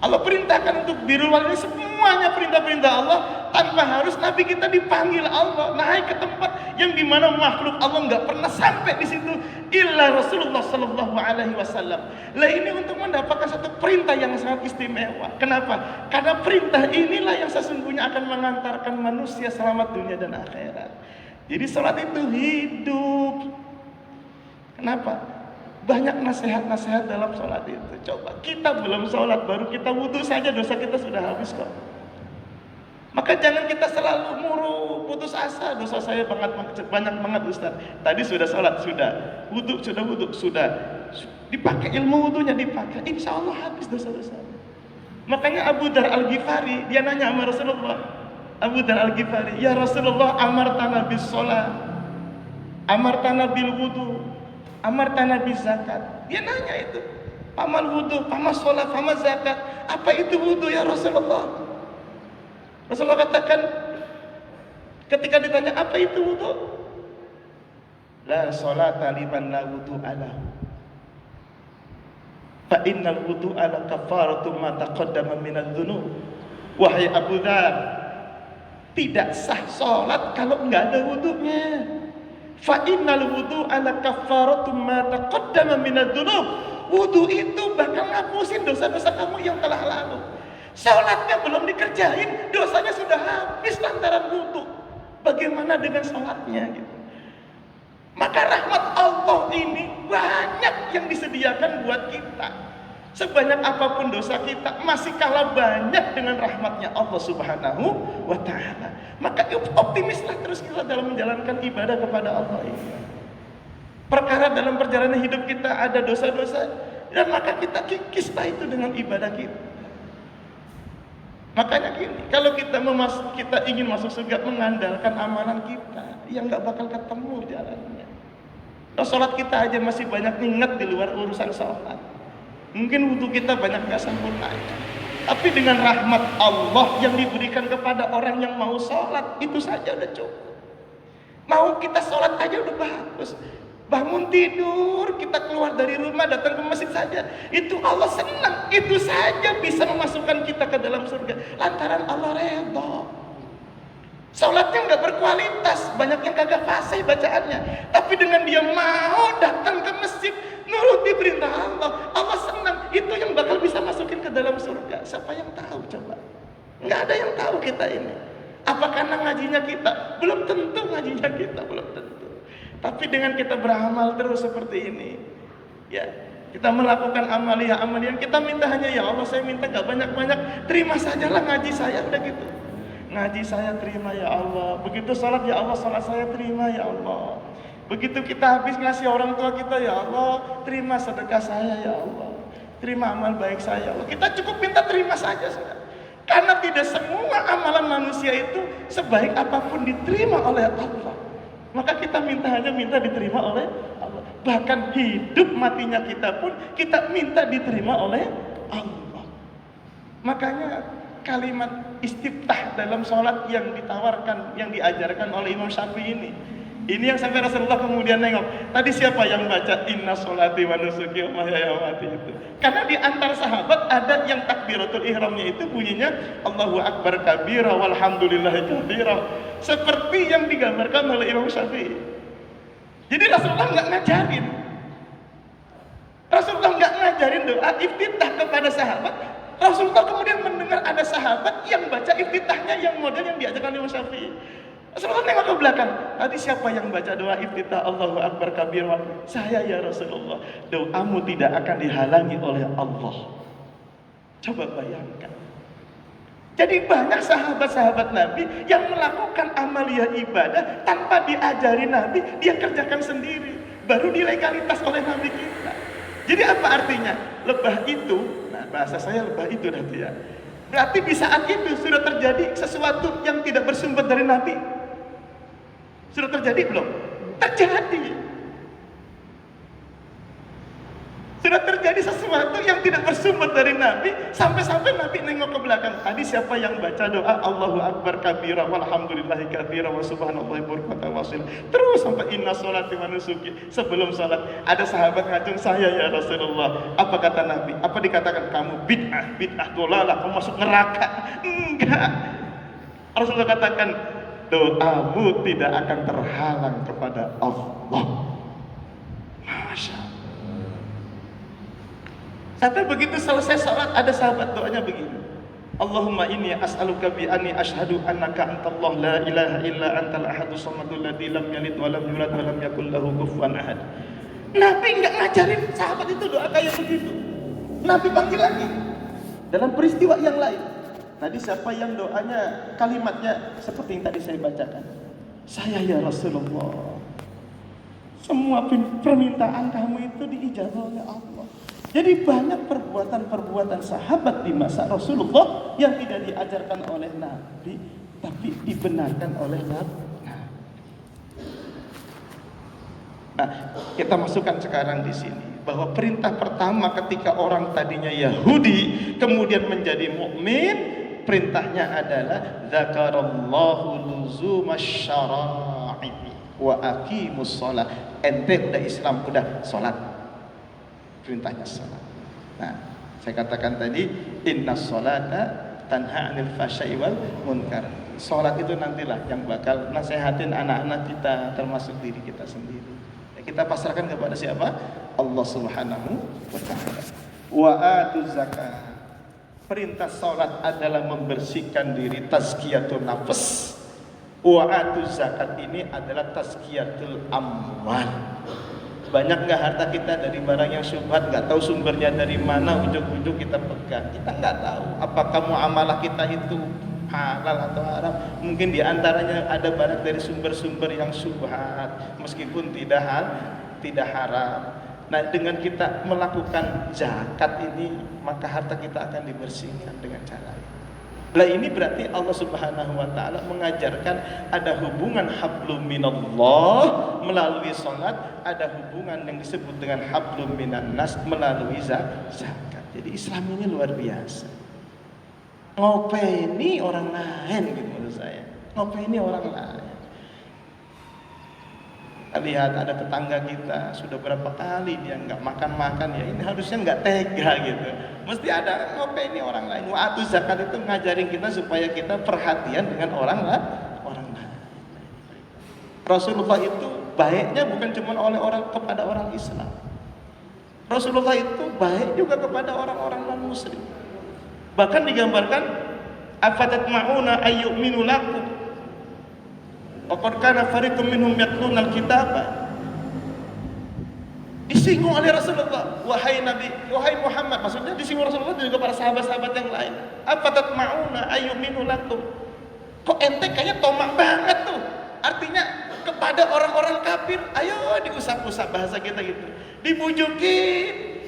Allah perintahkan untuk birrul walidain, semuanya perintah-perintah Allah, tanpa harus Nabi kita dipanggil Allah naik ke tempat yang dimana makhluk Allah nggak pernah sampai di situ illa Rasulullah Sallallahu Alaihi Wasallam. Lah ini untuk mendapatkan satu perintah yang sangat istimewa. Kenapa? Karena perintah inilah yang sesungguhnya akan mengantarkan manusia selamat dunia dan akhirat. Jadi salat itu hidup. Kenapa? Banyak nasihat-nasihat dalam sholat itu. Coba kita belum sholat, baru kita wudhu saja dosa kita sudah habis kok. Maka jangan kita selalu murung, putus asa. Dosa saya banyak banget Ustaz. Tadi sudah sholat, sudah wudhu, sudah dipakai ilmu wudhunya dipakai. Insya Allah habis dosa-dosa. Makanya Abu Dar Al-Ghifari dia nanya sama Rasulullah. Abu Dar Al-Ghifari, ya Rasulullah, amartana bis sholat, amartana bil wudhu, amartana bis zakat. Dia nanya itu, pamal wudhu, pamal sholat, pamal zakat. Apa itu wudhu ya Rasulullah? Rasulullah katakan ketika ditanya apa itu wudhu, la sholata liman la wudhu alahu, fa innal wudhu ala kafaratu ma taqaddama minadz dzunub. Wahai Abu Dzar, tidak sah sholat kalau enggak ada wudhunya. Fa innal wudhu ala kafaratu ma taqaddama minadz dzunub. Wudhu itu bakal ngapusin dosa-dosa kamu yang telah lalu. Sholatnya belum dikerjain, dosanya sudah habis lantaran wudhu. Bagaimana dengan sholatnya gitu? Maka rahmat Allah ini banyak yang disediakan buat kita. Sebanyak apapun dosa kita, masih kalah banyak dengan rahmatnya Allah Subhanahu wa ta'ala. Maka optimislah terus kita dalam menjalankan ibadah kepada Allah ini. Perkara dalam perjalanan hidup kita ada dosa-dosa, dan maka kita kikislah itu dengan ibadah kita. Makanya gini, kalau kita ingin masuk surga, mengandalkan amalan kita yang gak bakal ketemu jalannya. Nah, sholat kita aja masih banyak ingat di luar urusan sholat. Mungkin wudhu kita banyak gak sempurna. Tapi dengan rahmat Allah yang diberikan kepada orang yang mau sholat, itu saja udah cukup. Mau kita sholat aja udah bagus. Bangun tidur, kita keluar dari rumah, datang ke masjid saja, itu Allah senang. Itu saja bisa memasukkan kita ke dalam surga, lantaran Allah redha. Sholatnya nggak berkualitas, banyak yang kagak fasih bacaannya, tapi dengan dia mau datang ke masjid, nuruti perintah Allah, Allah senang. Itu yang bakal bisa masukin ke dalam surga. Siapa yang tahu coba? Nggak ada yang tahu kita ini. Apa karena ngajinya kita? Belum tentu ngajinya kita, belum tentu. Tapi dengan kita beramal terus seperti ini, ya, kita melakukan amalia kita minta hanya, ya Allah saya minta gak banyak-banyak, terima sajalah ngaji saya, udah gitu. Ngaji saya terima ya Allah. Begitu salat, ya Allah salat saya terima ya Allah. Begitu kita habis ngasih orang tua kita, ya Allah terima sedekah saya ya Allah, terima amal baik saya ya Allah. Kita cukup minta terima saja sudah. Karena tidak semua amalan manusia itu sebaik apapun diterima oleh Allah. Maka kita hanya minta diterima oleh Allah. Bahkan hidup matinya kita pun kita minta diterima oleh Allah. Makanya kalimat istiftah dalam sholat yang ditawarkan, yang diajarkan oleh Imam Syafi'i ini yang sampai Rasulullah kemudian nengok, tadi siapa yang baca inna sholati wa nusuki wa mahyaya wa mamati itu? Karena di antara sahabat ada yang takbiratul ihramnya itu bunyinya Allahu Akbar kabira walhamdulillahi katsira, seperti yang digambarkan oleh Imam Syafi'i. Jadi Rasulullah nggak ngajarin. Rasulullah nggak ngajarin doa iftitah kepada sahabat. Rasulullah kemudian mendengar dengar ada sahabat yang baca iftitahnya yang model yang diajarkan Imam Syafi'i. Rasulullah nengok ke belakang. Tadi siapa yang baca doa iftitah Allahu Akbar kabir? Saya ya Rasulullah. Doamu tidak akan dihalangi oleh Allah. Coba bayangkan. Jadi banyak sahabat-sahabat Nabi yang melakukan amalia ibadah tanpa diajari Nabi, dia kerjakan sendiri. Baru dilegalitas oleh Nabi kita. Jadi apa artinya? Lebah itu, nah bahasa saya lebah itu nanti ya. Berarti di saat itu sudah terjadi sesuatu yang tidak bersumber dari Nabi. Sudah terjadi belum? Terjadi. Sudah terjadi sesuatu yang tidak bersumber dari Nabi, sampai-sampai Nabi nengok ke belakang. Tadi siapa yang baca doa Allahu Akbar kabira walhamdulillahi katsira wa subhanallahi bukratan wa asila. Terus sampai inna sholati wa nusuki. Sebelum salat ada sahabat ngajung, saya ya Rasulullah. Apa kata Nabi? Apa dikatakan? Kamu bid'ah dolalah, kamu masuk neraka. Enggak. Rasulullah katakan, doamu tidak akan terhalang kepada Allah. Masya Allah. Sampai begitu selesai salat ada sahabat doanya begini. Allahumma inni as'aluka bi anni asyhadu annaka antallah la ilaha illa antal ahadus samadul ladzi lam yalid wa lam yulad wa lam yakul lahu kufuwan ahad. Nabi enggak ngajarin sahabat itu doa kayak begitu. Nabi panggil lagi dalam peristiwa yang lain. Tadi siapa yang doanya kalimatnya seperti yang tadi saya bacakan. Saya ya Rasulullah. Semua permintaan kamu itu diijabah oleh Allah. Jadi banyak perbuatan-perbuatan sahabat di masa Rasulullah yang tidak diajarkan oleh Nabi, tapi dibenarkan oleh Nabi. Nah, kita masukkan sekarang di sini bahwa perintah pertama ketika orang tadinya Yahudi kemudian menjadi mukmin, perintahnya adalah zakarallahu luzumasy syara'i wa aqimus shalah. Ente udah Islam, udah salat. Perintahnya salat. Nah, saya katakan tadi inna sholata tanha 'anil fahsya'i wal munkar. Salat itu nantilah yang bakal nasihatin anak-anak kita termasuk diri kita sendiri. Kita pasrahkan kepada siapa? Allah Subhanahu wa taala. Wa atuz zakat. Perintah salat adalah membersihkan diri, tazkiyatun nafs. Wa atuz zakat ini adalah tazkiyatul amwal. Banyak nggak harta kita dari barang yang syubhat, nggak tahu sumbernya dari mana, ujung-ujung kita pegang. Kita nggak tahu apakah muamalah kita itu halal atau haram. Mungkin diantaranya ada barang dari sumber-sumber yang syubhat, meskipun tidak haram. Nah, dengan kita melakukan zakat ini, maka harta kita akan dibersihkan dengan cara ini. Lah ini berarti Allah Subhanahu wa taala mengajarkan ada hubungan hablum minallah melalui salat, ada hubungan yang disebut dengan hablum minan nas melalui zakat. Jadi Islam ini luar biasa. Ngopeni orang lain gitu menurut saya. Ngopeni orang lain. Lihat ada tetangga kita sudah berapa kali dia nggak makan ya, ini harusnya nggak tega gitu. Mesti ada ngopeni orang lain. Waktu zakat itu ngajarin kita supaya kita perhatian dengan orang lain. Rasulullah itu baiknya bukan cuma kepada orang Islam. Rasulullah itu baik juga kepada orang-orang non Muslim. Bahkan digambarkan afatatma'una ayyuminu lakum waqad kana fariqum minhum yatluna al-kitaba. Disinggung oleh Rasulullah, wahai Nabi, wahai Muhammad, maksudnya disinggung Rasulullah dan juga para sahabat-sahabat yang lain. Afatatma'una ayyuminu lakum. Kok ente kayaknya tomak banget tuh. Artinya kepada orang-orang kafir, ayo diusap-usap bahasa kita gitu. Dibujukin,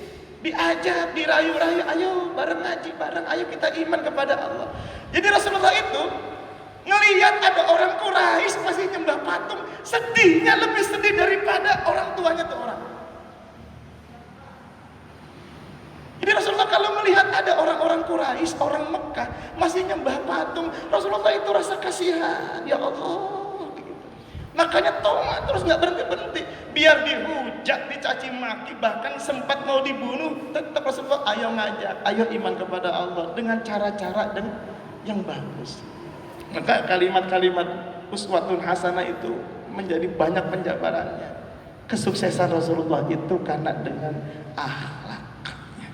diajak, dirayu-rayu, ayo bareng ngaji, bareng ayo kita iman kepada Allah. Jadi Rasulullah itu ngelihat ada orang Quraisy masih nyembah patung, sedihnya lebih sedih daripada orang tuanya tuh orang. Jadi Rasulullah kalau melihat ada orang-orang Quraisy, orang Mekah masih nyembah patung, Rasulullah itu rasa kasihan, ya Allah. Makanya tomat terus nggak berhenti, biar dihujat, dicaci maki, bahkan sempat mau dibunuh, tetap Rasulullah ayo ngajak, ayo iman kepada Allah dengan cara-cara dan yang bagus. Maka kalimat-kalimat uswatun hasanah itu menjadi banyak penjabarannya. Kesuksesan Rasulullah itu karena dengan akhlaknya.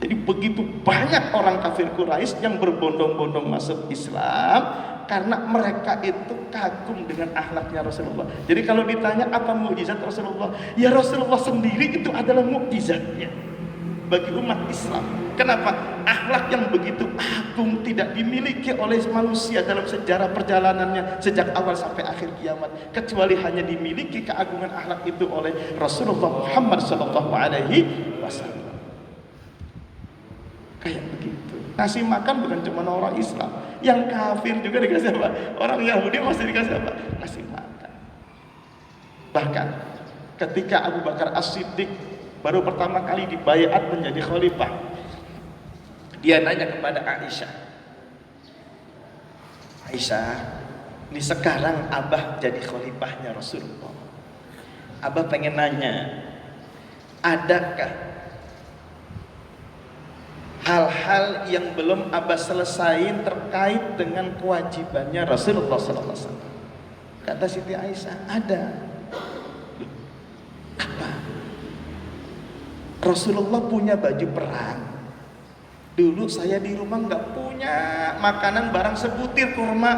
Jadi begitu banyak orang kafir Quraisy yang berbondong-bondong masuk Islam karena mereka itu kagum dengan akhlaknya Rasulullah. Jadi kalau ditanya apa mukjizat Rasulullah, ya Rasulullah sendiri itu adalah mukjizatnya bagi umat Islam. Kenapa? Akhlak yang begitu agung tidak dimiliki oleh manusia dalam sejarah perjalanannya sejak awal sampai akhir kiamat, kecuali hanya dimiliki keagungan akhlak itu oleh Rasulullah Muhammad SAW. Kayak begitu. Ngasih makan bukan cuma orang Islam, yang kafir juga dikasih apa? Orang Yahudi masih dikasih apa? Ngasih makan. Bahkan ketika Abu Bakar As-Siddiq baru pertama kali dibaiat menjadi khalifah, dia nanya kepada Aisyah, Aisyah, ini sekarang Abah jadi khalifahnya Rasulullah. Abah pengen nanya, adakah hal-hal yang belum Abah selesaiin terkait dengan kewajibannya Rasulullah SAW? Kata Siti Aisyah, ada. Apa? Rasulullah punya baju perang. Dulu saya di rumah nggak punya makanan barang sebutir kurma.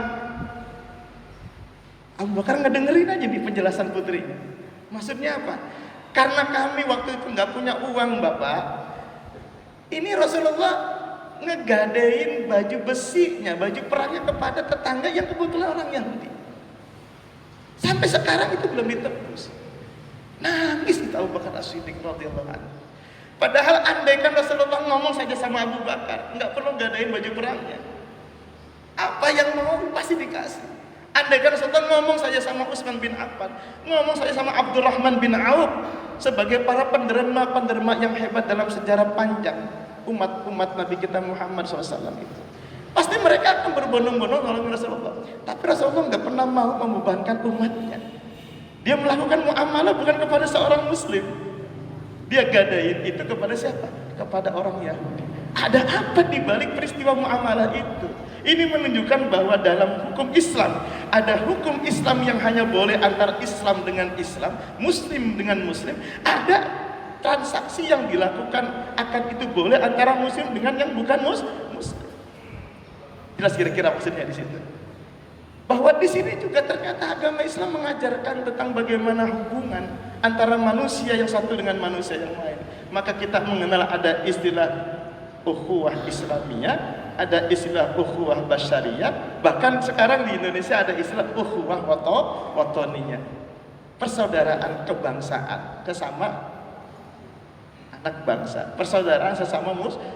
Abu Bakar ngedengerin aja di penjelasan putrinya. Maksudnya apa? Karena kami waktu itu nggak punya uang, Bapak. Ini Rasulullah ngegadein baju besinya, baju perangnya kepada tetangga yang kebetulan orang Yahudi. Sampai sekarang itu belum ditebus. Nangis kita Abu Bakar As-Siddiq radhiyallahu anhu. Padahal andaikan Rasulullah ngomong saja sama Abu Bakar, nggak perlu gadain baju perangnya. Apa yang mau pasti dikasih. Andaikan Rasulullah ngomong saja sama Utsman bin Affan, ngomong saja sama Abdurrahman bin Auf, sebagai para penderma-penderma yang hebat dalam sejarah panjang umat Nabi kita Muhammad SAW itu, pasti mereka akan berbondong-bondong nolongin Rasulullah. Tapi Rasulullah nggak pernah mau membebankan umatnya. Dia melakukan muamalah bukan kepada seorang Muslim, dia gadain itu kepada siapa? Kepada orang Yahudi. Ada apa di balik peristiwa muamalah itu? Ini menunjukkan bahwa dalam hukum Islam ada hukum Islam yang hanya boleh antar Islam dengan Islam, Muslim dengan Muslim. Ada transaksi yang dilakukan akan itu boleh antara Muslim dengan yang bukan Muslim. Jelas kira-kira maksudnya di situ. Bahwa di sini juga ternyata agama Islam mengajarkan tentang bagaimana hubungan antara manusia yang satu dengan manusia yang lain. Maka kita mengenal ada istilah ukhuwah Islamiyah, ada istilah ukhuwah basyariyah, bahkan sekarang di Indonesia ada istilah ukhuwah watoniyah, persaudaraan kebangsaan, sesama anak bangsa, persaudaraan sesama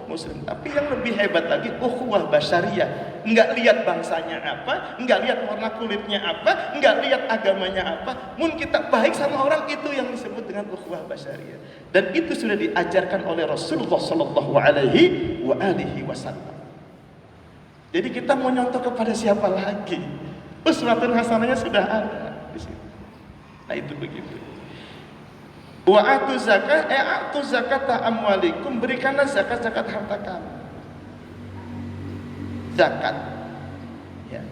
muslim. Tapi yang lebih hebat lagi ukhuwah basyariyah, nggak lihat bangsanya apa, nggak lihat warna kulitnya apa, nggak lihat agamanya apa, mun kita baik sama orang, itu yang disebut dengan ukhuwah basyariyah. Dan itu sudah diajarkan oleh Rasulullah Shallallahu Alaihi Wasallam. Jadi kita mau nyontoh kepada siapa lagi? Uswatun hasanahnya sudah ada di situ. Nah itu begitu. Wa atu zakat, atu zakata amwalikum, berikanlah zakat harta kamu. Zakat. Ya.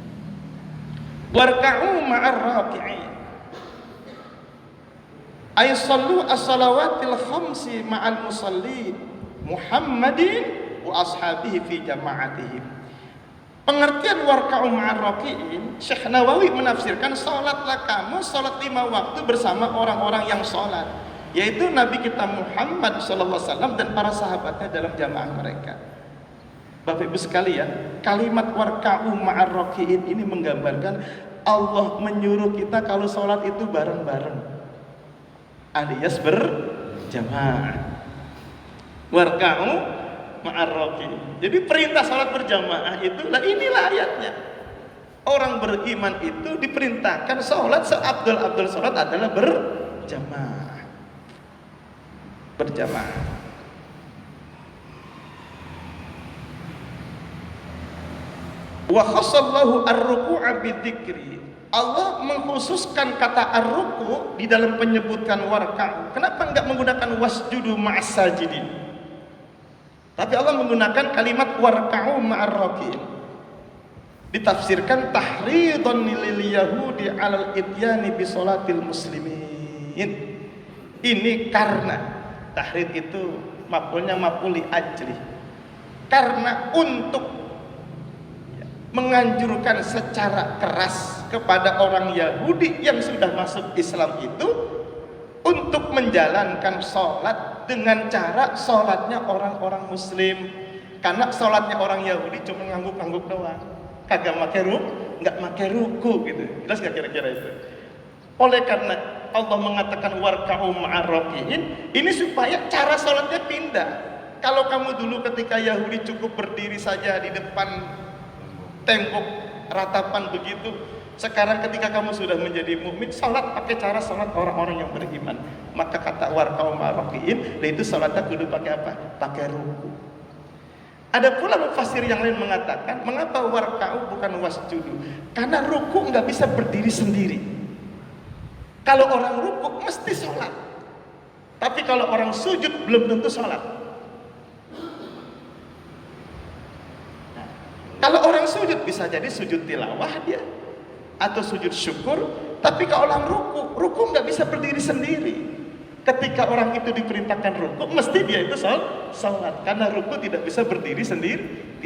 Warka'u ma'ar raki'in. Ay sallu as-salawatil khamsi ma'al musalli Muhammadin wa ashabihi fi jama'atihim. Pengertian warka'u ma'ar raki'in, Syekh Nawawi menafsirkan salatlah kamu salat 5 waktu bersama orang-orang yang salat, yaitu Nabi kita Muhammad SAW dan para sahabatnya dalam jamaah mereka. Bapak Ibu sekalian, kalimat warka'u ma'ar raki'in ini menggambarkan Allah menyuruh kita kalau sholat itu bareng-bareng, alias berjamaah. Warka'u ma'ar raki'in. Jadi perintah sholat berjamaah itu, lah inilah ayatnya. Orang beriman itu diperintahkan sholat, seabdul-abdul sholat adalah berjamaah. Wa khassallahu ar-ruku'a bidzikri. Allah mengkhususkan kata ar-ruku' di dalam penyebutkan warka'u. Kenapa enggak menggunakan wasjudu ma'as sajidin? Tapi Allah menggunakan kalimat warka'u ma'ar raki'in. Ditafsirkan tahridun lil yahudi 'alal ityani bi sholatil muslimin. Ini karena tahrid itu maf'ulnya maf'ul li ajli. Karena untuk menganjurkan secara keras kepada orang Yahudi yang sudah masuk Islam itu untuk menjalankan sholat dengan cara sholatnya orang-orang Muslim. Karena sholatnya orang Yahudi cuma ngangguk-ngangguk doang, kagak nggak pakai ruku gitu. Jelas nggak kira-kira itu? Oleh karena Allah mengatakan warka'u ma'arrakiin, ini supaya cara sholatnya pindah. Kalau kamu dulu ketika Yahudi cukup berdiri saja di depan tembok ratapan begitu, sekarang ketika kamu sudah menjadi mukmin, salat pakai cara salat orang-orang yang beriman. Maka kata warqa'u ma'raqiin, itu salatnya kudu pakai apa? Pakai ruku. Ada pula mufassir yang lain mengatakan, mengapa warqa'u bukan wasjudu? Karena ruku nggak bisa berdiri sendiri. Kalau orang ruku mesti salat. Tapi kalau orang sujud belum tentu salat. Kalau orang sujud bisa jadi sujud tilawah dia atau sujud syukur, tapi kalau orang ruku nggak bisa berdiri sendiri. Ketika orang itu diperintahkan ruku, mesti dia itu salat, karena ruku tidak bisa berdiri sendiri,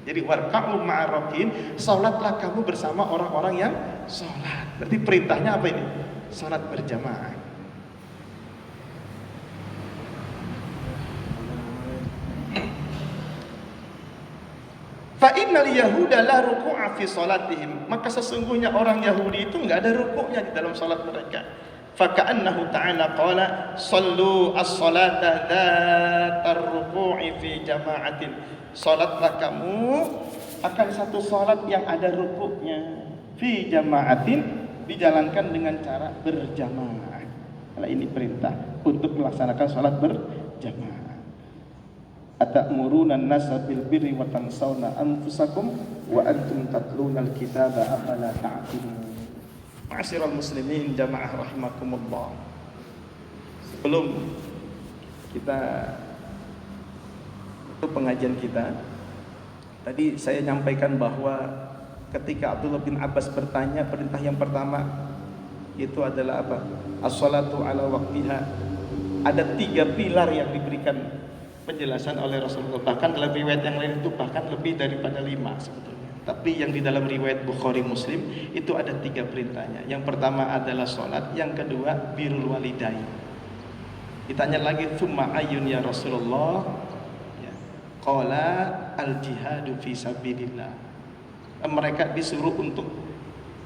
Jadi warka'u ma'arrakin, salatlah kamu bersama orang-orang yang salat. Berarti perintahnya apa ini? Salat berjamaah. Fa innal yahuda la ruku'a fi salatihim, maka sesungguhnya orang Yahudi itu enggak ada rukuknya di dalam salat mereka. Fa ka'annahu ta'ala qala sallu as-salata dzatar ruku'i fi jama'atin. Salatlah kamu akan satu salat yang ada rukuknya, fi jama'atin, dijalankan dengan cara berjamaah. Nah, ini perintah untuk melaksanakan salat berjamaah. Atamuruna an-nasa bil birri wa tansawna anfusakum wa antum tatluna al-kitaba afala ta'qilun. Ma'asyiral muslimin jamaah rahimakumullah. Sebelum kita untuk pengajian kita, tadi saya nyampaikan bahwa ketika Abdullah bin Abbas bertanya, perintah yang pertama itu adalah apa? As-salatu ala waqtiha. Ada 3 pilar yang diberikan penjelasan oleh Rasulullah. Bahkan dalam riwayat yang lain itu bahkan lebih daripada 5 sebetulnya. Tapi yang di dalam riwayat Bukhari Muslim itu ada 3 perintahnya. Yang pertama adalah sholat, yang kedua birrul walidain. Ditanya lagi, tsumma ayyun ya Rasulullah? Ya. Qala al jihadu fi sabilillah. Mereka disuruh untuk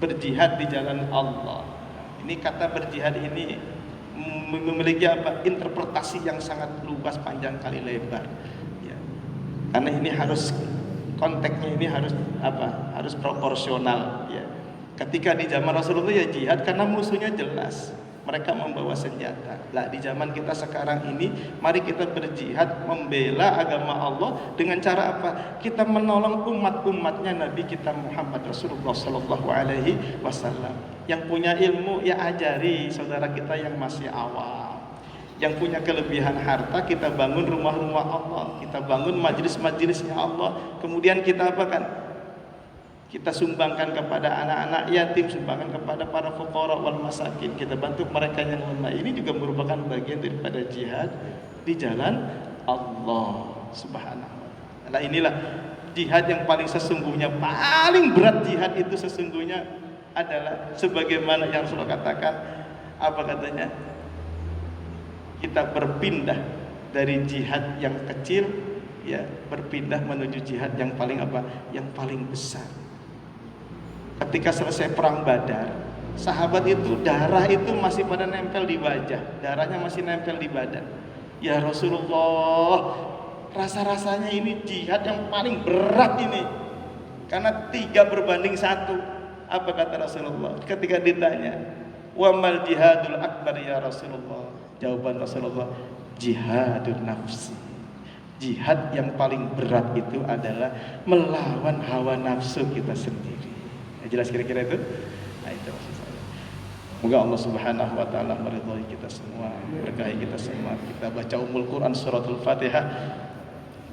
berjihad di jalan Allah. Ini kata berjihad ini memiliki apa? Interpretasi yang sangat luas, panjang kali lebar. Ya. Karena ini harus konteksnya ini harus apa? Harus proporsional. Ya. Ketika di zaman Rasulullah ya jihad karena musuhnya jelas, mereka membawa senjata. Lah di zaman kita sekarang ini, mari kita berjihad membela agama Allah dengan cara apa? Kita menolong umat-umatnya Nabi kita Muhammad Rasulullah Sallallahu Alaihi Wasallam. Yang punya ilmu ya ajari saudara kita yang masih awam. Yang punya kelebihan harta kita bangun rumah-rumah Allah, kita bangun majelis-majelisnya Allah. Kemudian kita apa kan? Kita sumbangkan kepada anak-anak yatim, sumbangkan kepada para fuqara wal masakin. Kita bantu mereka yang lemah. Ini juga merupakan bagian daripada jihad di jalan Allah Subhanahu wa taala. Nah, inilah jihad yang paling sesungguhnya, paling berat jihad itu sesungguhnya adalah sebagaimana yang Rasulullah katakan, apa katanya? Kita berpindah dari jihad yang kecil ya, berpindah menuju jihad yang paling apa? Yang paling besar. Ketika selesai perang Badar, sahabat itu darah itu masih pada nempel di wajah, darahnya masih nempel di badan. Ya Rasulullah, rasa-rasanya ini jihad yang paling berat ini, karena 3 berbanding 1. Apa kata Rasulullah ketika ditanya, wa mal jihadul akbar ya Rasulullah? Jawaban Rasulullah, jihadun nafsi. Jihad yang paling berat itu adalah melawan hawa nafsu kita sendiri. Jelas kira-kira itu? Nah, itu maksud saya. Semoga Allah Subhanahu wa taala meridhai kita semua, berkahi kita semua. Kita baca Ummul Quran suratul Fatihah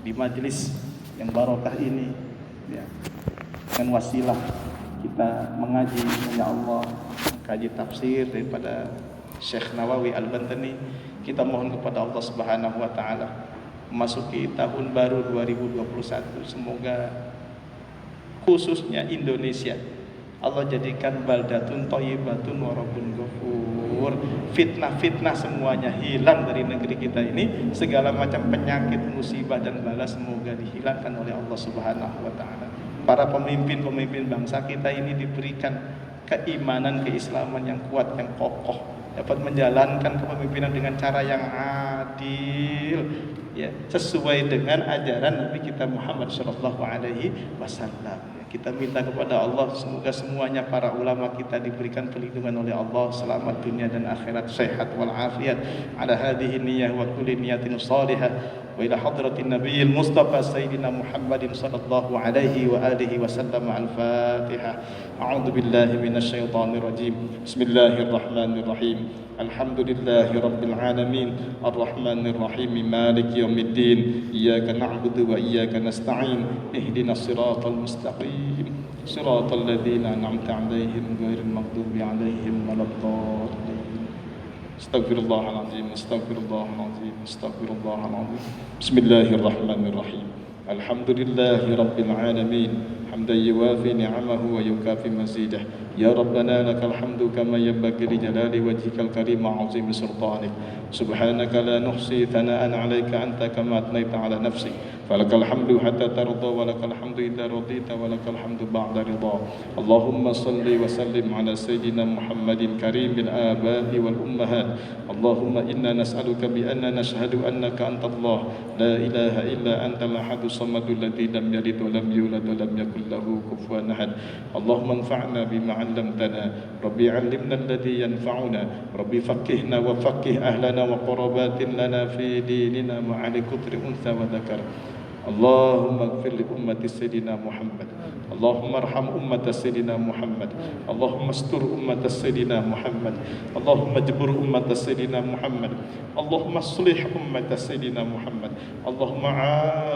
di majelis yang barokah ini ya. Dengan wasilah kita mengaji ya Allah, kaji tafsir daripada Syekh Nawawi Al-Bantani, Kita mohon kepada Allah Subhanahu wa taala memasuki tahun baru 2021, semoga khususnya Indonesia Allah jadikan baldatun thayyibatun wa rabbun ghafur. Fitnah-fitnah semuanya hilang dari negeri kita ini. Segala macam penyakit, musibah dan bala semoga dihilangkan oleh Allah Subhanahu wa taala. Para pemimpin-pemimpin bangsa kita ini diberikan keimanan, keislaman yang kuat, yang kokoh, dapat menjalankan kepemimpinan dengan cara yang adil, ya, sesuai dengan ajaran Nabi kita Muhammad sallallahu alaihi wasallam. Kita minta kepada Allah semoga semuanya para ulama kita diberikan perlindungan oleh Allah, selamat dunia dan akhirat, sehat wal afiat ala hadhihi niyyah wa kulli niyatin salihah wa ila hadratin nabiyil mustafa sayyidina Muhammadin sallallahu alaihi wa alihi wasallam. Al-Fatihah. A'udzu billahi minasy syaithanir rajim. Bismillahirrahmanirrahim. Alhamdulillahi rabbil alamin, arrahmanir rahim, maliki yaumiddin, iyyaka na'budu wa iyyaka nasta'in, ihdinas siratal mustaqim, siratal ladzina an'amta 'alaihim ghairil maghdubi 'alaihim waladdallin. Astaghfirullahalazim, astaghfirullahalazim, astaghfirullahalazim. Bismillahirrahmanirrahim. Alhamdulillahi rabbil alamin, hamdan yuwafi ni'amahu wa yukafi mazidah. Ya Rabbana lakal hamdu kama yanbaghi li jalali wajhikal karim wa 'azimi sultanik. Subhanaka la nuhsi thana'an 'alaika anta kama athnayta 'ala nafsik. Falakal hamdu hatta tarda wa lakal hamdu idza radita wa lakal hamdu ba'da ridha. Allahumma salli wa sallim 'ala sayyidina Muhammadin karimil aba'i wal ummahat. Allahumma inna nas'aluka bi anna nashhadu annaka antallah la ilaha illa antal ahadus samadul ladzi lam yalid wa lam yulad wa lam yakul lahu kufuwan ahad. Allahumma anfa'na bima 'allamtana. Rabbi 'allimna alladhi yanfa'una. Rabbi faqqihna wa faqqih ahlana wa qarabatin lana fi dinina ma'ali kutri untha wa dzakar. Allahumma ighfir li ummati sayyidina Muhammad. Allahumma arham ummata sayyidina Muhammad. Allahumma astur ummata sayyidina Muhammad. Allahumma jbur ummata sayyidina Muhammad. Allahumma aslih ummata sayyidina Muhammad. Allahumma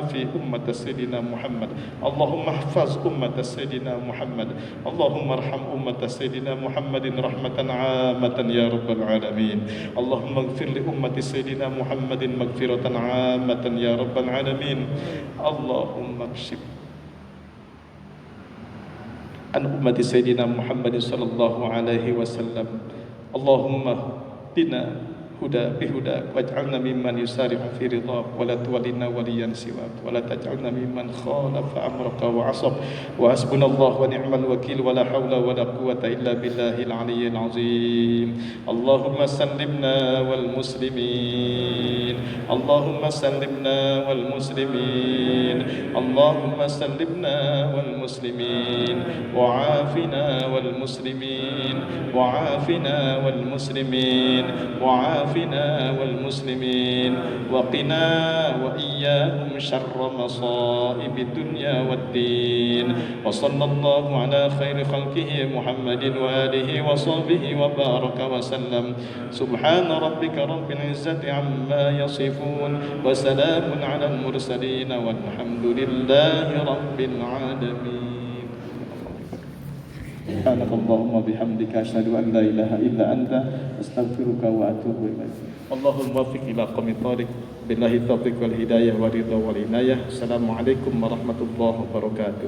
afi ummata sayyidina Muhammad. Allahumma ihfaz ummata sayyidina Muhammad. Allahumma arham ummata sayyidina Muhammadin rahmatan 'ammatan ya rabbal alamin. Allahumma ighfir li ummati sayyidina Muhammadin maghfiratan 'ammatan ya rabbal alamin. Allahumma kshif an ummati sayyidina Muhammad sallallahu alaihi wasallam. Allahumma dina huda bihuda waj'alna mimman yusari'u fi ridhak wa la tuwallina waliyan siwak wa la taj'alna mimman khalafa amraka wa 'asab. Wa hasbunallahu wa ni'mal wakil wa la hawla wa la quwwata illa billahil aliyyil azim. Allahumma sallimna wal muslimin. Allahumma sallimna wal muslimin. Allahumma sallimna wal muslimin wa 'afina wal muslimin wa 'afina wal muslimin wa عافنا والمسلمين وقنا وإياهم شر مصائب الدنيا والدين. وصلى الله على خير خلقه محمد وآله وصحبه وبارك وسلم. سبحان ربك رب العزة عما يصفون وسلام على المرسلين والحمد لله رب العالمين. Subhanakallahumma bihamdika asyhadu an la ilaha illa anta astaghfiruka wa atubu ilaik. Allahumma waffiq ila aqwamit thariq billahi taufiq wal hidayah wa ridha wal inayah. Assalamualaikum warahmatullahi wabarakatuh.